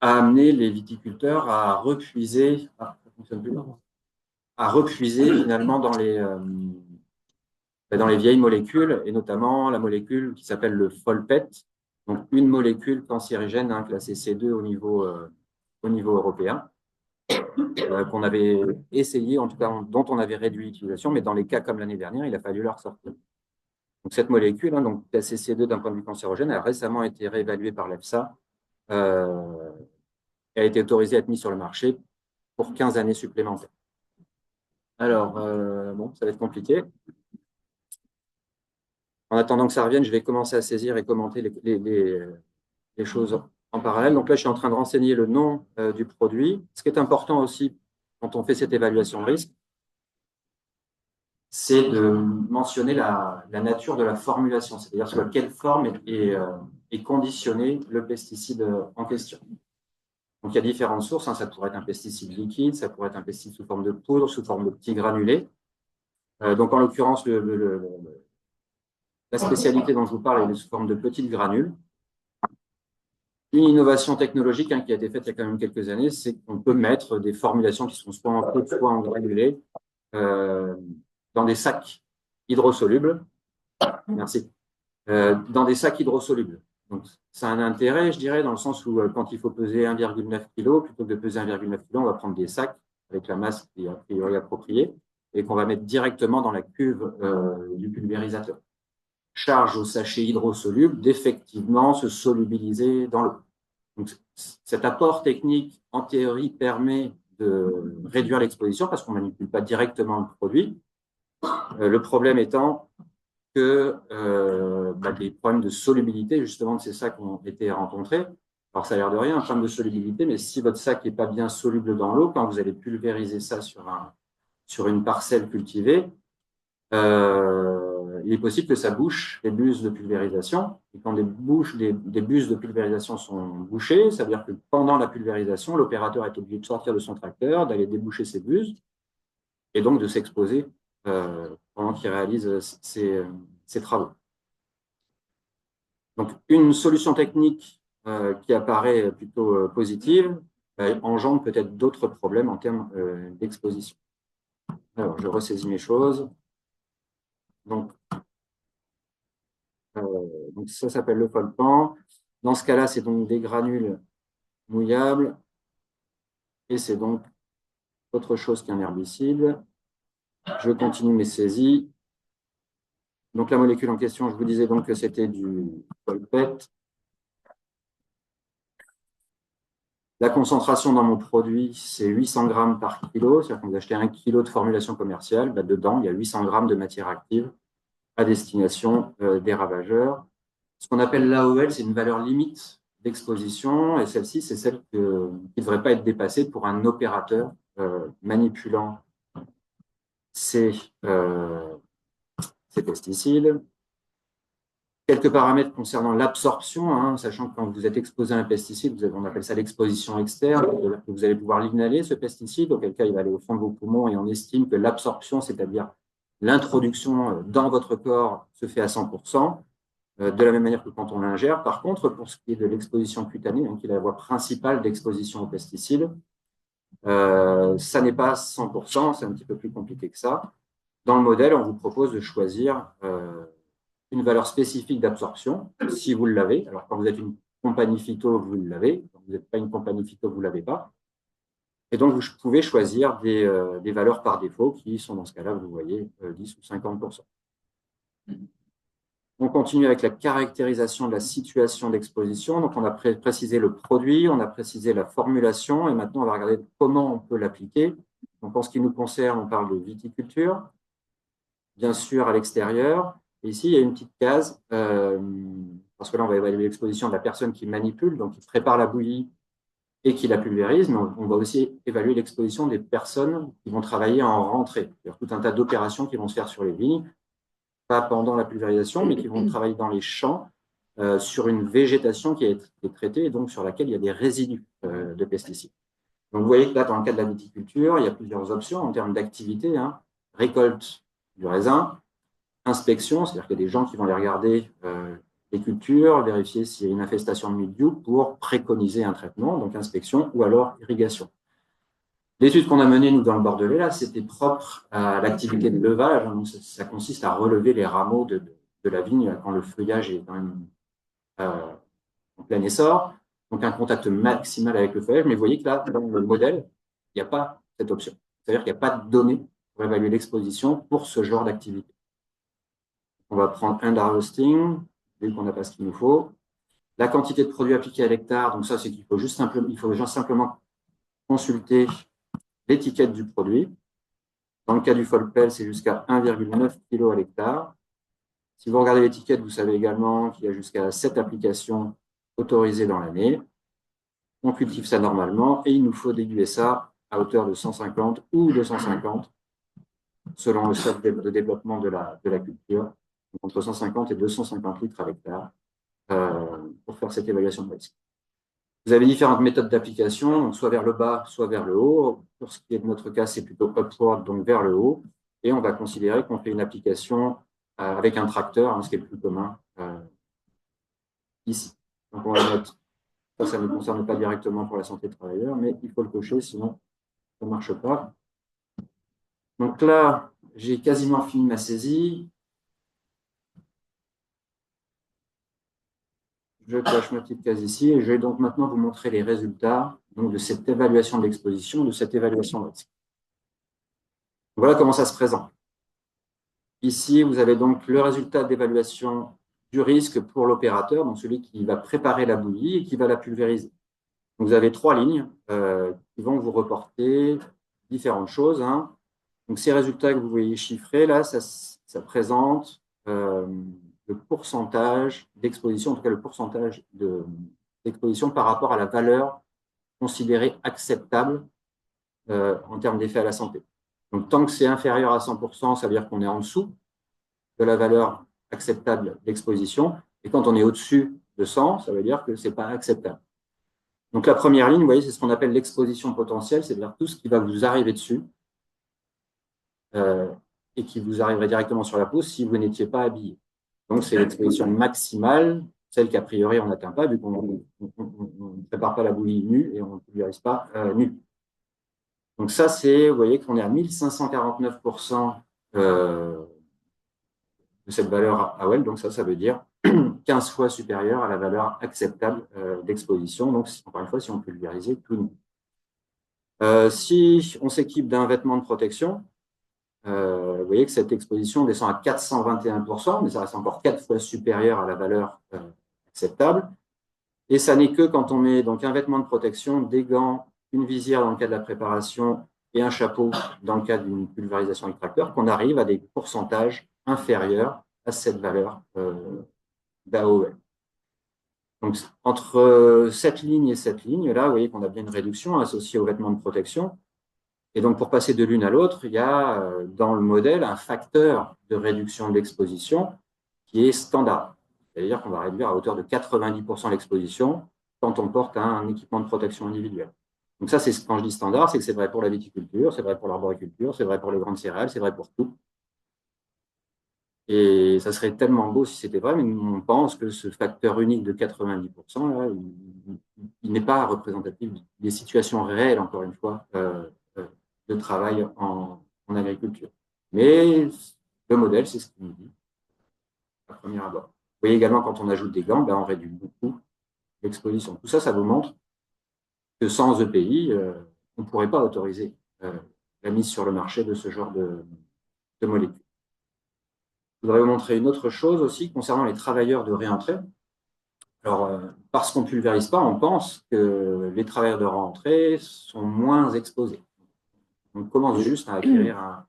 a amené les viticulteurs à repuiser, à repuiser finalement dans les vieilles molécules, et notamment la molécule qui s'appelle le Folpet, donc une molécule cancérigène classée C2 au niveau européen, qu'on avait essayé, en tout cas dont on avait réduit l'utilisation, mais dans les cas comme l'année dernière, il a fallu la ressortir. Donc cette molécule, donc classée C2 d'un point de vue cancérogène, a récemment été réévaluée par l'EFSA et a été autorisée à être mise sur le marché pour 15 années supplémentaires. Alors, bon, ça va être compliqué. En attendant que ça revienne, je vais commencer à saisir et commenter les choses en parallèle. Donc là, je suis en train de renseigner le nom du produit. Ce qui est important aussi quand on fait cette évaluation de risque, c'est de mentionner la nature de la formulation, c'est-à-dire sur quelle forme est conditionné le pesticide en question. Donc il y a différentes sources, ça pourrait être un pesticide liquide, ça pourrait être un pesticide sous forme de poudre, sous forme de petits granulés. Donc en l'occurrence, la spécialité dont je vous parle est sous forme de petites granules. Une innovation technologique qui a été faite il y a quand même quelques années, c'est qu'on peut mettre des formulations qui sont soit en poudre, soit en granulés dans des sacs hydrosolubles. Merci. Dans des sacs hydrosolubles. Donc, ça a un intérêt, je dirais, dans le sens où quand il faut peser 1,9 kg, plutôt que de peser 1,9 kg, on va prendre des sacs avec la masse qui est a priori appropriée et qu'on va mettre directement dans la cuve du pulvérisateur. Charge au sachet hydrosoluble d'effectivement se solubiliser dans l'eau. Donc, cet apport technique, en théorie, permet de réduire l'exposition parce qu'on ne manipule pas directement le produit. Le problème étant que des problèmes de solubilité, justement, de ces sacs ont été rencontrés. Alors, ça a l'air de rien, un problème de solubilité, mais si votre sac n'est pas bien soluble dans l'eau, quand vous allez pulvériser ça sur une parcelle cultivée, il est possible que ça bouche les buses de pulvérisation. Et quand des buses de pulvérisation sont bouchées, ça veut dire que pendant la pulvérisation, l'opérateur est obligé de sortir de son tracteur, d'aller déboucher ses buses et donc de s'exposer pendant qu'il réalise ses travaux. Donc, une solution technique qui apparaît plutôt positive engendre peut-être d'autres problèmes en termes d'exposition. Alors, je ressaisis mes choses. Donc ça s'appelle le Folpan. Dans ce cas-là, c'est donc des granules mouillables et c'est donc autre chose qu'un herbicide. Je continue mes saisies. Donc la molécule en question, je vous disais donc que c'était du Folpet. La concentration dans mon produit, c'est 800 grammes par kilo. C'est-à-dire que vous achetez 1 kg de formulation commerciale. Dedans, il y a 800 grammes de matière active à destination des ravageurs. Ce qu'on appelle l'AOL, c'est une valeur limite d'exposition, et celle-ci, c'est celle qui ne devrait pas être dépassée pour un opérateur manipulant ces pesticides. Quelques paramètres concernant l'absorption, sachant que quand vous êtes exposé à un pesticide, on appelle ça l'exposition externe, c'est-à-dire que vous allez pouvoir l'inhaler, ce pesticide, auquel cas il va aller au fond de vos poumons, et on estime que l'absorption, c'est-à-dire l'introduction dans votre corps, se fait à 100%. De la même manière que quand on l'ingère. Par contre, pour ce qui est de l'exposition cutanée, qui est la voie principale d'exposition aux pesticides, ça n'est pas 100%, c'est un petit peu plus compliqué que ça. Dans le modèle, on vous propose de choisir une valeur spécifique d'absorption, si vous l'avez. Alors, quand vous êtes une compagnie phyto, vous l'avez. Quand vous n'êtes pas une compagnie phyto, vous ne l'avez pas. Et donc, vous pouvez choisir des valeurs par défaut qui sont, dans ce cas-là, vous voyez, 10 ou 50%. On continue avec la caractérisation de la situation d'exposition. Donc, on a précisé le produit, on a précisé la formulation, et maintenant, on va regarder comment on peut l'appliquer. Donc, en ce qui nous concerne, on parle de viticulture, bien sûr à l'extérieur. Et ici, il y a une petite case, parce que là, on va évaluer l'exposition de la personne qui manipule, donc qui prépare la bouillie et qui la pulvérise, mais on va aussi évaluer l'exposition des personnes qui vont travailler en rentrée. Il y a tout un tas d'opérations qui vont se faire sur les vignes, pas pendant la pulvérisation, mais qui vont travailler dans les champs sur une végétation qui a été traitée et donc sur laquelle il y a des résidus de pesticides. Donc, vous voyez que là, dans le cas de la viticulture, il y a plusieurs options en termes d'activité. Récolte du raisin, inspection, c'est-à-dire qu'il y a des gens qui vont aller regarder les cultures, vérifier s'il y a une infestation de mildiou pour préconiser un traitement, donc inspection, ou alors irrigation. L'étude qu'on a menée, nous, dans le Bordelais, là, c'était propre à l'activité de levage. Donc, ça consiste à relever les rameaux de la vigne quand le feuillage est quand même en plein essor. Donc, un contact maximal avec le feuillage. Mais vous voyez que là, dans le modèle, il n'y a pas cette option. C'est-à-dire qu'il n'y a pas de données pour évaluer l'exposition pour ce genre d'activité. On va prendre un harvesting, vu qu'on n'a pas ce qu'il nous faut. La quantité de produits appliqués à l'hectare, donc ça, c'est qu'il faut juste simplement consulter l'étiquette du produit. Dans le cas du Folpel, c'est jusqu'à 1,9 kg à l'hectare. Si vous regardez l'étiquette, vous savez également qu'il y a jusqu'à 7 applications autorisées dans l'année. On cultive ça normalement et il nous faut des USA à hauteur de 150 ou 250 selon le stade de développement de la culture, entre 150 et 250 litres à l'hectare pour faire cette évaluation de risque. Vous avez différentes méthodes d'application, soit vers le bas, soit vers le haut. Pour ce qui est de notre cas, c'est plutôt upward, donc vers le haut. Et on va considérer qu'on fait une application avec un tracteur, hein, ce qui est le plus commun ici. Donc on va mettre, ça ne concerne pas directement pour la santé des travailleurs, mais il faut le cocher, sinon ça ne marche pas. Donc là, j'ai quasiment fini ma saisie. Je coche ma petite case ici et je vais donc maintenant vous montrer les résultats donc, de cette évaluation de l'exposition, de cette évaluation de risque. Voilà comment ça se présente. Ici, vous avez donc le résultat d'évaluation du risque pour l'opérateur, donc celui qui va préparer la bouillie et qui va la pulvériser. Donc, vous avez 3 lignes qui vont vous reporter différentes choses. Hein. Donc, ces résultats que vous voyez chiffrés, là, ça présente le pourcentage d'exposition, en tout cas le pourcentage d'exposition par rapport à la valeur considérée acceptable en termes d'effet à la santé. Donc, tant que c'est inférieur à 100%, ça veut dire qu'on est en dessous de la valeur acceptable d'exposition. Et quand on est au-dessus de 100, ça veut dire que ce n'est pas acceptable. Donc, la première ligne, vous voyez, c'est ce qu'on appelle l'exposition potentielle, c'est-à-dire tout ce qui va vous arriver dessus et qui vous arriverait directement sur la peau si vous n'étiez pas habillé. Donc, c'est l'exposition maximale, celle qu'a priori on n'atteint pas, vu qu'on ne prépare pas la bouillie nue et on ne pulvérise pas nue. Donc, ça, c'est, vous voyez qu'on est à 1549% de cette valeur AOL. Donc, ça veut dire 15 fois supérieur à la valeur acceptable d'exposition. Donc, encore une fois, si on pulvérisait tout nu. Si on s'équipe d'un vêtement de protection, vous voyez que cette exposition descend à 421%, mais ça reste encore 4 fois supérieur à la valeur acceptable. Et ça n'est que quand on met donc un vêtement de protection, des gants, une visière dans le cas de la préparation et un chapeau dans le cas d'une pulvérisation avec tracteur qu'on arrive à des pourcentages inférieurs à cette valeur d'AOL. Donc, entre cette ligne et cette ligne, là, vous voyez qu'on a bien une réduction associée aux vêtements de protection. Et donc, pour passer de l'une à l'autre, il y a dans le modèle un facteur de réduction de l'exposition qui est standard. C'est-à-dire qu'on va réduire à hauteur de 90% l'exposition quand on porte un équipement de protection individuel. Donc ça, c'est quand je dis standard, c'est que c'est vrai pour la viticulture, c'est vrai pour l'arboriculture, c'est vrai pour les grandes céréales, c'est vrai pour tout. Et ça serait tellement beau si c'était vrai, mais on pense que ce facteur unique de 90%, là, il n'est pas représentatif des situations réelles, encore une fois, de travail en agriculture. Mais le modèle, c'est ce qu'il nous dit à premier abord. Vous voyez également, quand on ajoute des gants, on réduit beaucoup l'exposition. Tout ça, ça vous montre que sans EPI, on ne pourrait pas autoriser la mise sur le marché de ce genre de molécules. Je voudrais vous montrer une autre chose aussi concernant les travailleurs de réentrée. Alors, parce qu'on ne pulvérise pas, on pense que les travailleurs de réentrée sont moins exposés. On commence juste à acquérir un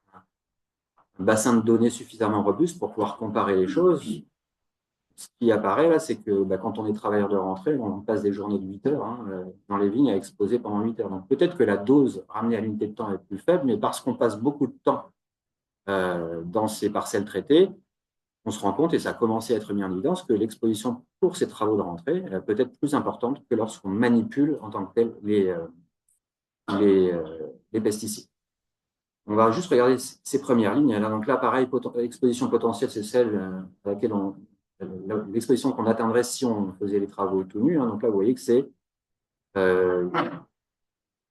bassin de données suffisamment robuste pour pouvoir comparer les choses. Ce qui apparaît là, c'est que quand on est travailleur de rentrée, on passe des journées de 8 heures dans les vignes à exposer pendant 8 heures. Donc peut-être que la dose ramenée à l'unité de temps est plus faible, mais parce qu'on passe beaucoup de temps dans ces parcelles traitées, on se rend compte, et ça a commencé à être mis en évidence, que l'exposition pour ces travaux de rentrée peut être plus importante que lorsqu'on manipule en tant que tel les pesticides. On va juste regarder ces premières lignes. Donc là, pareil, l'exposition potentielle, c'est celle à laquelle l'exposition qu'on atteindrait si on faisait les travaux tout nus. Donc là, vous voyez que c'est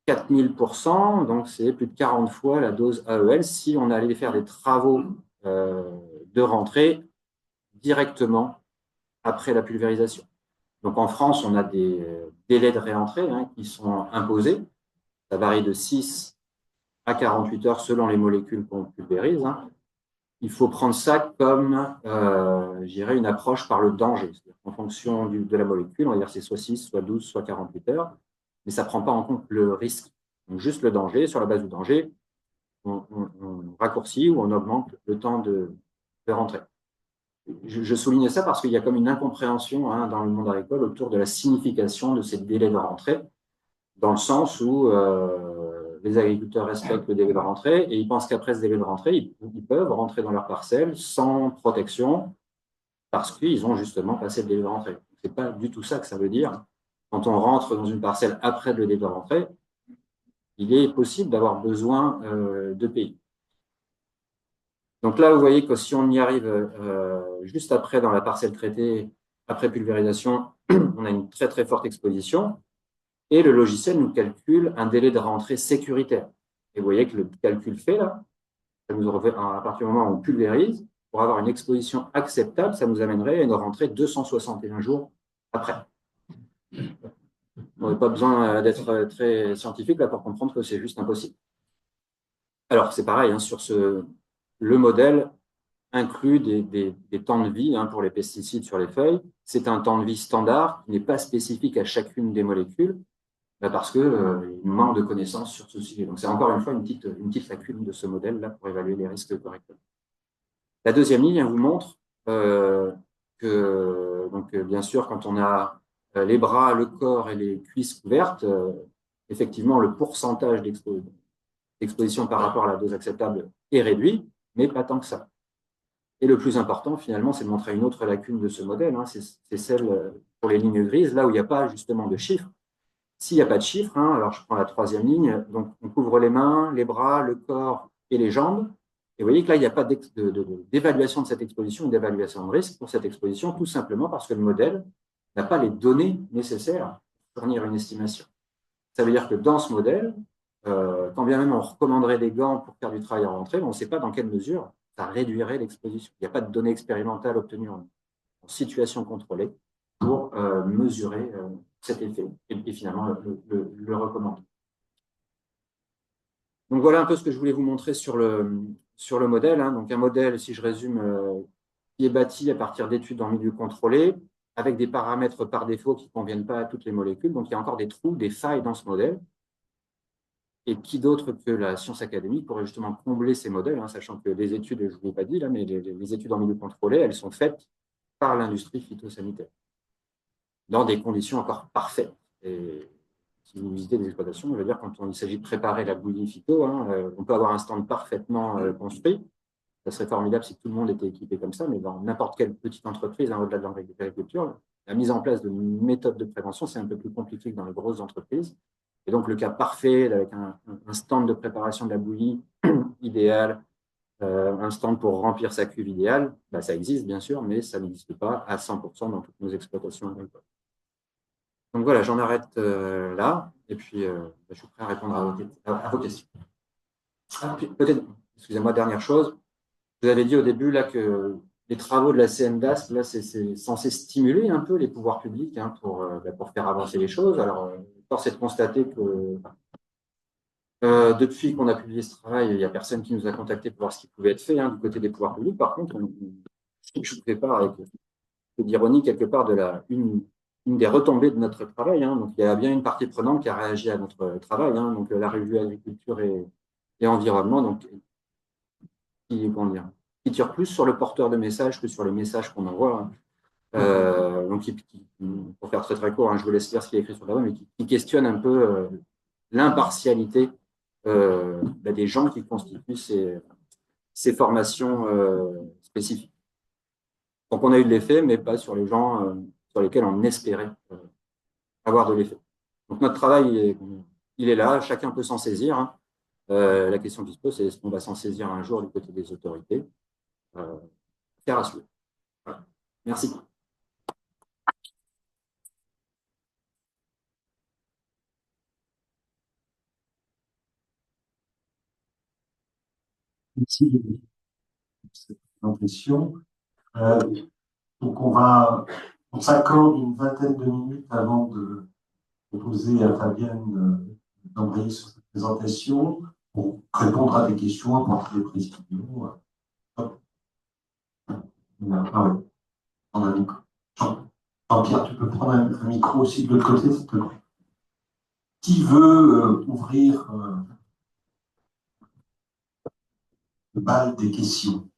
4000%, donc c'est plus de 40 fois la dose AEL si on allait faire des travaux de rentrée directement après la pulvérisation. Donc en France, on a des délais de réentrée qui sont imposés. Ça varie de 6 à 48 heures selon les molécules qu'on pulvérise. Il faut prendre ça comme, je dirais, une approche par le danger. En fonction de la molécule, on va dire c'est soit 6, soit 12, soit 48 heures, mais ça ne prend pas en compte le risque. Donc juste le danger, sur la base du danger, on raccourcit ou on augmente le temps de rentrée. Je souligne ça parce qu'il y a comme une incompréhension dans le monde agricole autour de la signification de ces délais de rentrée, dans le sens où les agriculteurs respectent le délai de rentrée et ils pensent qu'après ce délai de rentrée, ils peuvent rentrer dans leur parcelle sans protection parce qu'ils ont justement passé le délai de rentrée. Ce n'est pas du tout ça que ça veut dire. Quand on rentre dans une parcelle après le délai de rentrée, il est possible d'avoir besoin de pays. Donc là, vous voyez que si on y arrive juste après dans la parcelle traitée, après pulvérisation, on a une très très forte exposition et le logiciel nous calcule un délai de rentrée sécuritaire. Et vous voyez que le calcul fait là, ça nous à partir du moment où on pulvérise, pour avoir une exposition acceptable, ça nous amènerait à une rentrée 261 jours après. On n'a pas besoin d'être très scientifique là pour comprendre que c'est juste impossible. Alors c'est pareil, sur le modèle inclut des temps de vie pour les pesticides sur les feuilles. C'est un temps de vie standard qui n'est pas spécifique à chacune des molécules parce qu'il manque de connaissances sur ce sujet. Donc c'est encore une fois une petite lacune de ce modèle-là pour évaluer les risques correctement. La deuxième ligne vous montre que, donc, bien sûr, quand on a les bras, le corps et les cuisses couvertes, effectivement, le pourcentage d'exposition par rapport à la dose acceptable est réduit, mais pas tant que ça. Et le plus important, finalement, c'est de montrer une autre lacune de ce modèle, c'est celle pour les lignes grises, là où il n'y a pas justement de chiffres. S'il n'y a pas de chiffres, alors je prends la troisième ligne, donc on couvre les mains, les bras, le corps et les jambes. Et vous voyez que là, il n'y a pas d'évaluation de cette exposition ou d'évaluation de risque pour cette exposition, tout simplement parce que le modèle n'a pas les données nécessaires pour fournir une estimation. Ça veut dire que dans ce modèle, quand bien même on recommanderait des gants pour faire du travail en rentrée, on ne sait pas dans quelle mesure ça réduirait l'exposition. Il n'y a pas de données expérimentales obtenues en situation contrôlée pour mesurer cet effet et finalement le recommander. Donc voilà un peu ce que je voulais vous montrer sur le modèle. Donc un modèle, si je résume, qui est bâti à partir d'études en milieu contrôlé, avec des paramètres par défaut qui ne conviennent pas à toutes les molécules. Donc il y a encore des trous, des failles dans ce modèle. Et qui d'autre que la science académique pourrait justement combler ces modèles, sachant que les études, je ne vous l'ai pas dit là, mais les études en milieu contrôlé, elles sont faites par l'industrie phytosanitaire, dans des conditions encore parfaites. Et si vous visitez des exploitations, je veux dire, quand il s'agit de préparer la bouillie phyto, on peut avoir un stand parfaitement construit. Ça serait formidable si tout le monde était équipé comme ça, mais dans n'importe quelle petite entreprise, au-delà de l'agriculture, la mise en place de méthodes de prévention, c'est un peu plus compliqué que dans les grosses entreprises. Et donc, le cas parfait, avec un stand de préparation de la bouillie idéal, un stand pour remplir sa cuve idéale, ça existe bien sûr, mais ça n'existe pas à 100% dans toutes nos exploitations agricoles. Donc voilà, j'en arrête là, et puis je suis prêt à répondre à vos questions. Peut-être, excusez-moi, dernière chose, vous avez dit au début là, que les travaux de la CNDASP, là, c'est censé stimuler un peu les pouvoirs publics pour faire avancer les choses. Alors, force est de constater que depuis qu'on a publié ce travail, il n'y a personne qui nous a contacté pour voir ce qui pouvait être fait du côté des pouvoirs publics. Par contre, je vous fais part avec peu d'ironie quelque part de une des retombées de notre travail. Donc, il y a bien une partie prenante qui a réagi à notre travail. Donc, la revue Agriculture et Environnement, donc, qui tire plus sur le porteur de messages que sur les messages qu'on envoie. Donc, pour faire très très court, je vous laisse lire ce qui est écrit sur la web, mais qui questionne un peu l'impartialité des gens qui constituent ces formations spécifiques. Donc, on a eu de l'effet, mais pas sur les gens sur lesquels on espérait avoir de l'effet. Donc, notre travail, il est là, chacun peut s'en saisir. La question qui se pose, c'est est-ce qu'on va s'en saisir un jour du côté des autorités? Faire à suivre. Voilà. Merci. Merci de cette présentation. Donc, on s'accorde une vingtaine de minutes avant de proposer à Fabienne d'embrayer sur cette présentation pour répondre à des questions, apporter des précisions. Ah ouais. On a un micro. Jean-Pierre, tu peux prendre un micro aussi de l'autre côté, s'il te plaît. Qui veut ouvrir le bal des questions?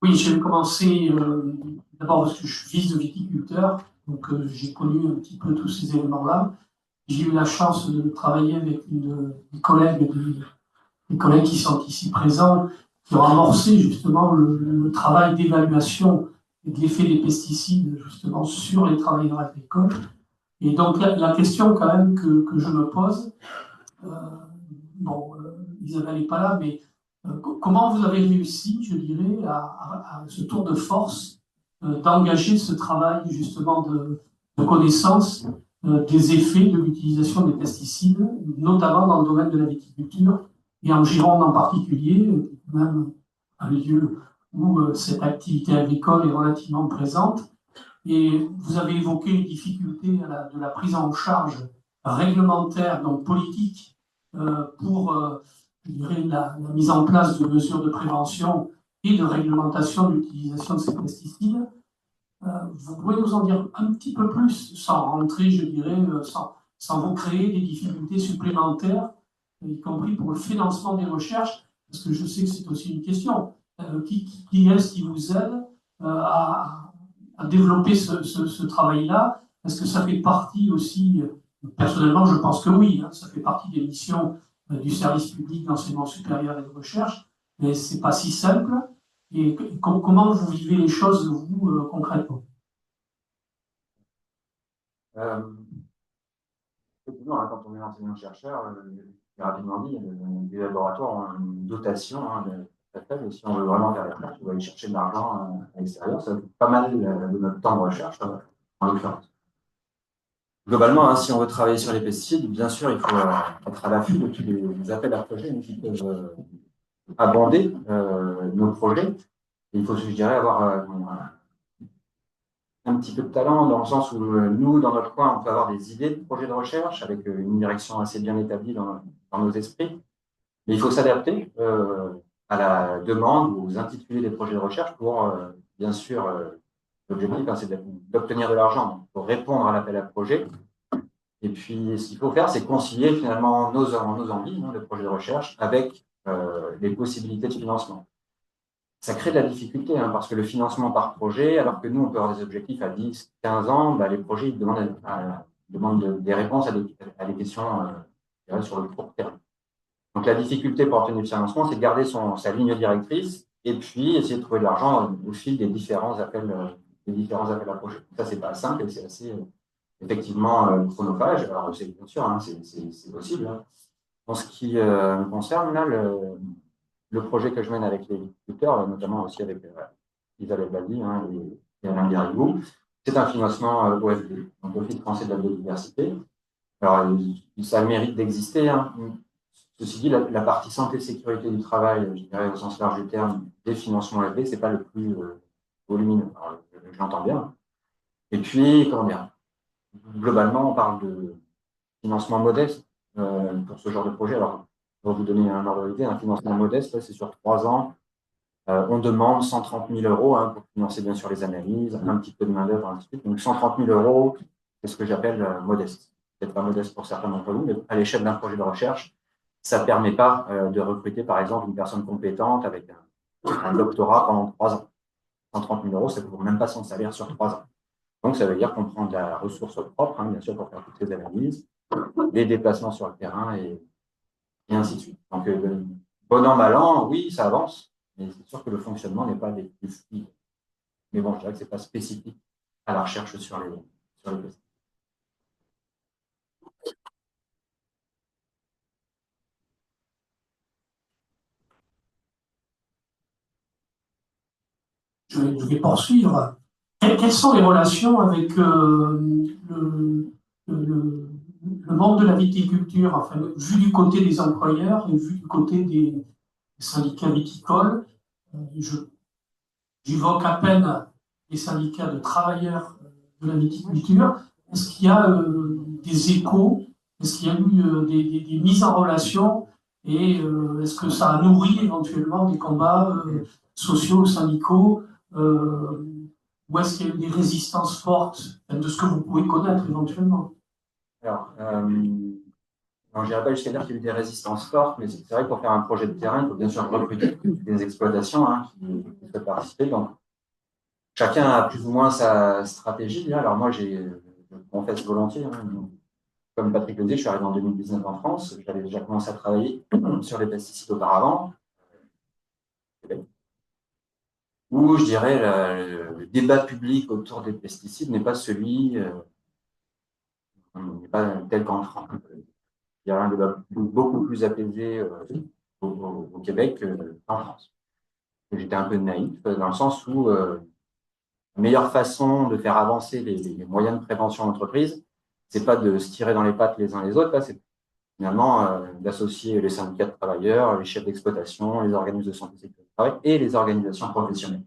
Oui, je vais commencer d'abord parce que je suis fils de viticulteur, donc j'ai connu un petit peu tous ces éléments-là. J'ai eu la chance de travailler avec des collègues qui sont ici présents, qui ont amorcé justement le travail d'évaluation de l'effet des pesticides justement sur les travailleurs agricoles. Et donc la question quand même que je me pose, Isabelle n'est pas là, mais comment vous avez réussi, je dirais, à ce tour de force d'engager ce travail justement de connaissance des effets de l'utilisation des pesticides, notamment dans le domaine de la viticulture et en Gironde en particulier, même un lieu où cette activité agricole est relativement présente. Et vous avez évoqué les difficultés de la prise en charge réglementaire, donc politique, pour je dirais, la mise en place de mesures de prévention et de réglementation de l'utilisation de ces pesticides. Vous pouvez nous en dire un petit peu plus, sans rentrer, je dirais, sans vous créer des difficultés supplémentaires, y compris pour le financement des recherches, parce que je sais que c'est aussi une question. Qui est-ce qui vous aide à développer ce travail-là? Est-ce que ça fait partie aussi, personnellement, je pense que oui, hein, ça fait partie des missions du service public d'enseignement supérieur et de recherche, mais c'est pas si simple. Et comment vous vivez les choses, vous, concrètement? Effectivement, hein, quand on est enseignant-chercheur, j'ai rapidement dit, les laboratoires ont une dotation très faible, et si on veut vraiment faire des recherches, on va aller chercher de l'argent à l'extérieur. Ça fait pas mal de notre temps de recherche, en l'occurrence. Globalement, hein, si on veut travailler sur les pesticides, bien sûr, il faut être à l'affût de tous les appels à projets qui peuvent abonder nos projets. Et il faut, je dirais, avoir un petit peu de talent dans le sens où nous, dans notre coin, on peut avoir des idées de projets de recherche avec une direction assez bien établie dans nos esprits. Mais il faut s'adapter à la demande ou aux intitulés des projets de recherche pour, bien sûr, l'objectif, hein, c'est d'obtenir de l'argent pour répondre à l'appel à projet. Et puis, ce qu'il faut faire, c'est concilier finalement nos envies de projets de recherche avec les possibilités de financement. Ça crée de la difficulté, hein, parce que le financement par projet, alors que nous, on peut avoir des objectifs à 10, 15 ans, bah, les projets ils demandent des réponses à des questions sur le court terme. Donc, la difficulté pour obtenir le financement, c'est de garder sa ligne directrice et puis essayer de trouver de l'argent au fil des différents appels à projet. Ça, c'est pas simple et c'est assez effectivement chronophage. Alors, c'est bien sûr, hein, c'est possible. Hein. En ce qui me concerne, là, le projet que je mène avec les viticulteurs, notamment aussi avec Isabelle Baldi hein, et Alain Garrigou, c'est un financement OFB, donc Office français de la biodiversité. Alors, ça a le mérite d'exister. Hein. Ceci dit, la partie santé et sécurité du travail, je dirais au sens large du terme, des financements OFB, ce n'est pas le plus volumineux. Alors, je l'entends bien. Et puis, comment dire, globalement, on parle de financement modeste pour ce genre de projet. Alors, pour vous donner un ordre d'idée, un financement modeste, c'est sur 3 ans. On demande 130 000 euros hein, pour financer bien sûr les analyses, un petit peu de main-d'œuvre, ainsi de suite. Donc 130 000 euros, c'est ce que j'appelle modeste. Peut-être pas modeste pour certains d'entre vous, mais à l'échelle d'un projet de recherche, ça ne permet pas de recruter par exemple une personne compétente avec un doctorat pendant 3 ans. 130 000 euros, ça ne couvre même pas son salaire sur 3 ans. Donc ça veut dire qu'on prend de la ressource propre, hein, bien sûr, pour faire toutes ces analyses, les déplacements sur le terrain et ainsi de suite. Donc, bon an, mal an, oui, ça avance, mais c'est sûr que le fonctionnement n'est pas des plus fluides. Mais bon, je dirais que ce n'est pas spécifique à la recherche sur les pesticides. Je vais poursuivre. Quelles sont les relations avec le monde de la viticulture, enfin, vu du côté des employeurs et vu du côté des syndicats viticoles? J'évoque à peine les syndicats de travailleurs de la viticulture. Est-ce qu'il y a des échos? Est-ce qu'il y a eu des mises en relation? Et est-ce que ça a nourri éventuellement des combats sociaux, syndicaux? Ou est-ce qu'il y a eu des résistances fortes, de ce que vous pouvez connaître éventuellement? Alors, je n'irai pas jusqu'à dire qu'il y a eu des résistances fortes, mais c'est vrai que pour faire un projet de terrain, il faut bien sûr recruter des exploitations qui souhaitent participer. Donc, chacun a plus ou moins sa stratégie. Alors moi, je confesse volontiers, comme Patrick le disait, je suis arrivé en 2019 en France. J'avais déjà commencé à travailler sur les pesticides auparavant. Où je dirais le débat public autour des pesticides n'est pas celui, n'est pas tel qu'en France. Il y a un débat beaucoup plus apaisé au Québec qu'en France. J'étais un peu naïf dans le sens où la meilleure façon de faire avancer les moyens de prévention d'entreprise, c'est pas de se tirer dans les pattes les uns les autres, c'est finalement d'associer les syndicats de travailleurs, les chefs d'exploitation, les organismes de santé et sécurité du travail et les organisations professionnelles.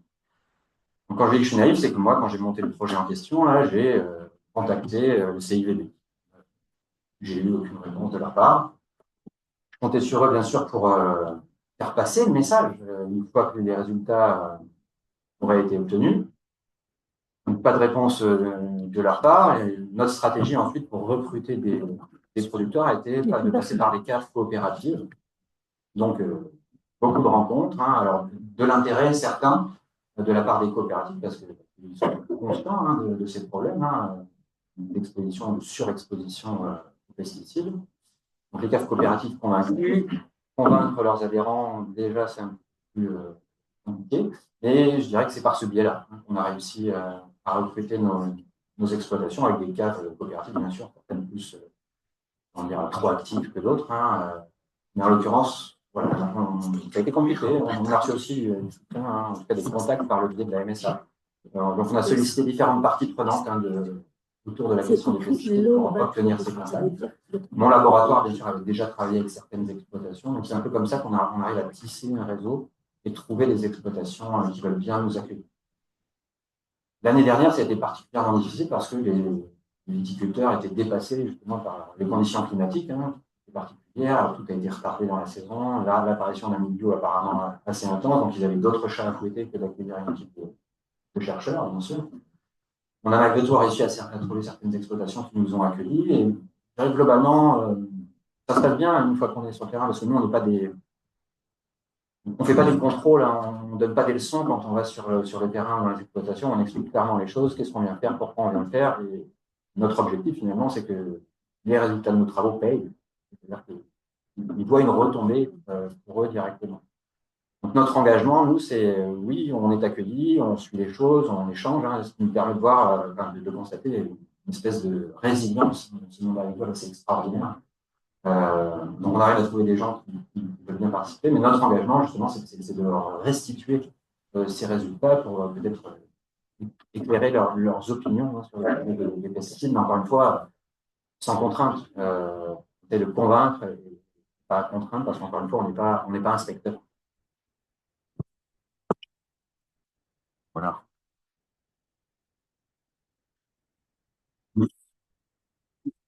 Donc, quand je dis que je suis naïf, c'est que moi, quand j'ai monté le projet en question, là, j'ai contacté le CIVB. J'ai eu aucune réponse de leur part. Je comptais sur eux, bien sûr, pour faire passer le message une fois que les résultats auraient été obtenus. Donc, pas de réponse de leur part. Et notre stratégie ensuite pour recruter des producteurs a été de passer par les caves coopératives. Donc, beaucoup de rencontres. Alors, de l'intérêt certain de la part des coopératives, parce qu'ils sont conscients de ces problèmes d'exposition, de surexposition aux pesticides. Donc, les caves coopératives convaincues, convaincre leurs adhérents, déjà, c'est un peu plus compliqué. Et je dirais que c'est par ce biais-là qu'on a réussi à recruter nos exploitations avec des caves coopératives, bien sûr, certaines plus, on dirait, proactives que d'autres. Mais en l'occurrence, voilà, ça a été compliqué. On a reçu aussi en tout cas des contacts par le biais de la MSA. Donc, on a sollicité différentes parties prenantes autour de la question des pesticides pour obtenir ces contacts. Mon laboratoire, bien sûr, avait déjà travaillé avec certaines exploitations. Donc, c'est un peu comme ça qu'on arrive à tisser un réseau et trouver des exploitations qui veulent bien nous accueillir. L'année dernière, ça a été particulièrement difficile parce que les viticulteurs étaient dépassés justement par les conditions climatiques particulières. Tout a été retardé dans la saison. Là, l'apparition d'un milieu apparemment assez intense, donc ils avaient d'autres chats à fouetter que d'accueillir une équipe de chercheurs, bien sûr. On a malgré tout réussi à trouver certaines exploitations qui nous ont accueillis. Et globalement, ça se passe bien une fois qu'on est sur le terrain, parce que nous, on n'est pas des. On ne fait pas des contrôles, on ne donne pas des leçons quand on va sur le terrain dans les exploitations, on explique clairement les choses, qu'est-ce qu'on vient faire, pourquoi on vient le faire. Et notre objectif, finalement, c'est que les résultats de nos travaux payent. C'est-à-dire qu'ils voient une retombée pour eux directement. Donc notre engagement, nous, c'est oui, on est accueillis, on suit les choses, on échange, ce qui nous permet de voir, de constater une espèce de résilience dans ce monde agricole assez extraordinaire. Donc on arrive à trouver des gens qui veulent bien participer, mais notre engagement, justement, c'est de leur restituer ces résultats pour peut-être éclairer leurs opinions sur les pesticides, mais encore une fois, sans contrainte, c'est de convaincre, et pas contraindre, parce qu'encore une fois, on n'est pas inspecteur. Voilà.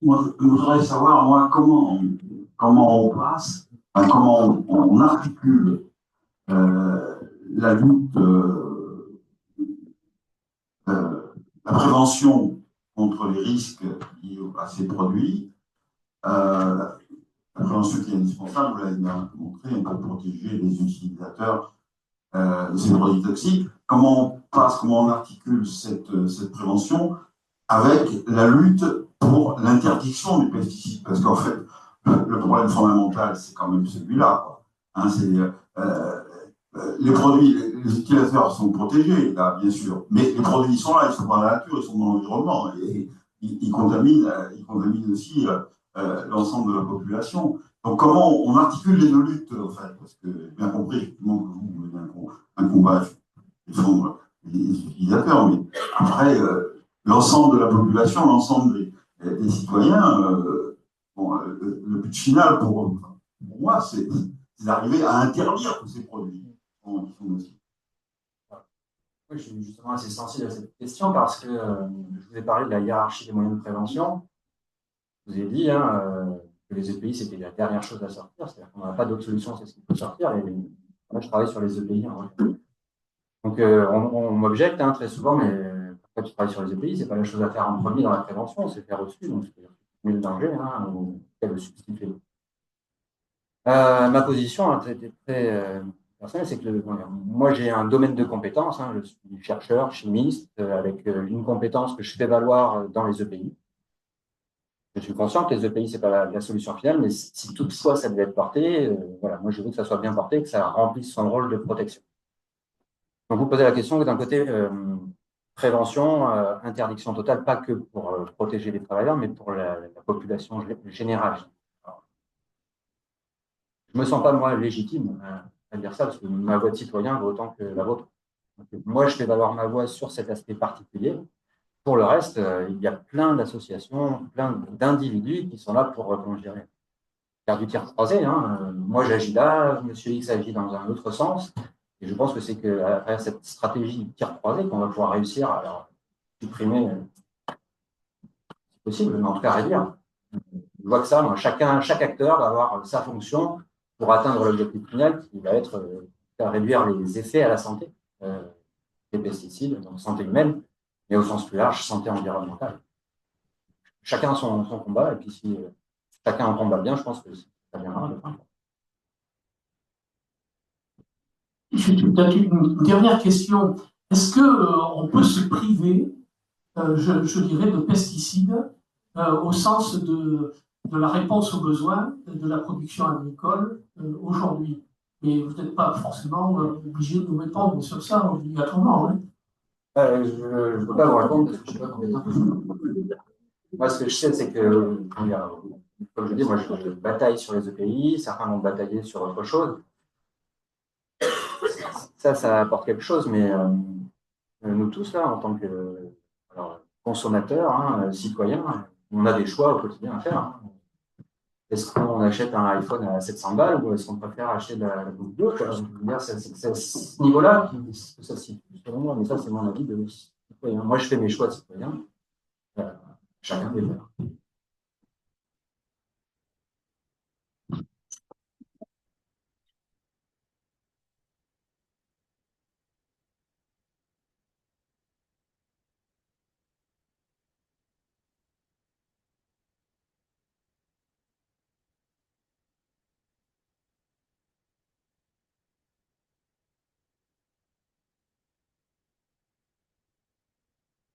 Moi, je voudrais savoir, moi, comment on passe, comment on articule la lutte, la prévention contre les risques liés à ces produits, la prévention qui est indispensable, vous l'avez bien montré, pour protéger les utilisateurs de ces produits toxiques. Comment on articule cette prévention avec la lutte pour l'interdiction des pesticides, parce qu'en fait, le problème fondamental, c'est quand même celui-là. C'est les produits, les utilisateurs sont protégés, là, bien sûr, mais les produits sont là, ils sont dans la nature, ils sont dans l'environnement, et ils contaminent aussi l'ensemble de la population. Donc, comment on articule les deux luttes, en fait, parce que j'ai bien compris, effectivement, que vous menez un combat défendre les utilisateurs, mais après, l'ensemble de la population, l'ensemble des citoyens, le but final pour moi, c'est d'arriver à interdire tous ces produits qui sont nocifs. Oui, je suis justement assez sensible à cette question parce que je vous ai parlé de la hiérarchie des moyens de prévention. Je vous ai dit que les EPI, c'était la dernière chose à sortir, c'est-à-dire qu'on n'a pas d'autre solution, c'est ce qu'il faut sortir. Et moi, je travaille sur les EPI. Hein. Donc, on m'objecte très souvent, mais pourquoi tu travailles sur les EPI? Ce n'est pas la chose à faire en premier dans la prévention, c'est faire au-dessus, donc c'est le danger, ou le substituer. Ma position a été très personnelle, c'est que moi j'ai un domaine de compétences, je suis chercheur, chimiste, avec une compétence que je fais valoir dans les EPI. Je suis conscient que les EPI, ce n'est pas la solution finale, mais si toutefois ça devait être porté, voilà, moi je veux que ça soit bien porté, que ça remplisse son rôle de protection. Donc vous posez la question d'un côté prévention, interdiction totale, pas que pour protéger les travailleurs, mais pour la population générale. Je ne me sens pas, moi, légitime à dire ça, parce que ma voix de citoyen vaut autant que la vôtre. Donc, moi, je fais valoir ma voix sur cet aspect particulier. Pour le reste, il y a plein d'associations, plein d'individus qui sont là pour, comment je dirais, faire du tir croisé. Moi, j'agis là, Monsieur X agit dans un autre sens. Et je pense que c'est qu'à travers cette stratégie de tir croisé qu'on va pouvoir réussir à supprimer, si possible, mais en tout cas réduire. Je vois que ça, moi, chaque acteur va avoir sa fonction pour atteindre l'objectif final qui va être réduire les effets à la santé des pesticides, donc santé humaine, mais au sens plus large, santé environnementale. Chacun son combat, et puis si chacun en combat bien, je pense que ça viendra à la fin. Peut-être une dernière question. Est-ce qu'on peut se priver, je dirais, de pesticides au sens de la réponse aux besoins de la production agricole aujourd'hui? Mais vous n'êtes pas forcément obligé de nous répondre sur ça obligatoirement. Hein. Je ne peux pas vous répondre parce que je ne suis pas compétent. Moi, ce que je sais, c'est que, comme je dis, moi, je bataille sur les EPI, certains vont batailler sur autre chose. Ça apporte quelque chose, mais nous tous, là, en tant que consommateurs, citoyens, on a des choix au quotidien à faire. Est-ce qu'on achète un iPhone à 700 balles ou est-ce qu'on préfère acheter de la goutte d'eau? C'est à ce niveau-là que ça se situe, selon moi, mais ça, c'est mon avis de citoyen. Moi, je fais mes choix de citoyen. Chacun fait faire.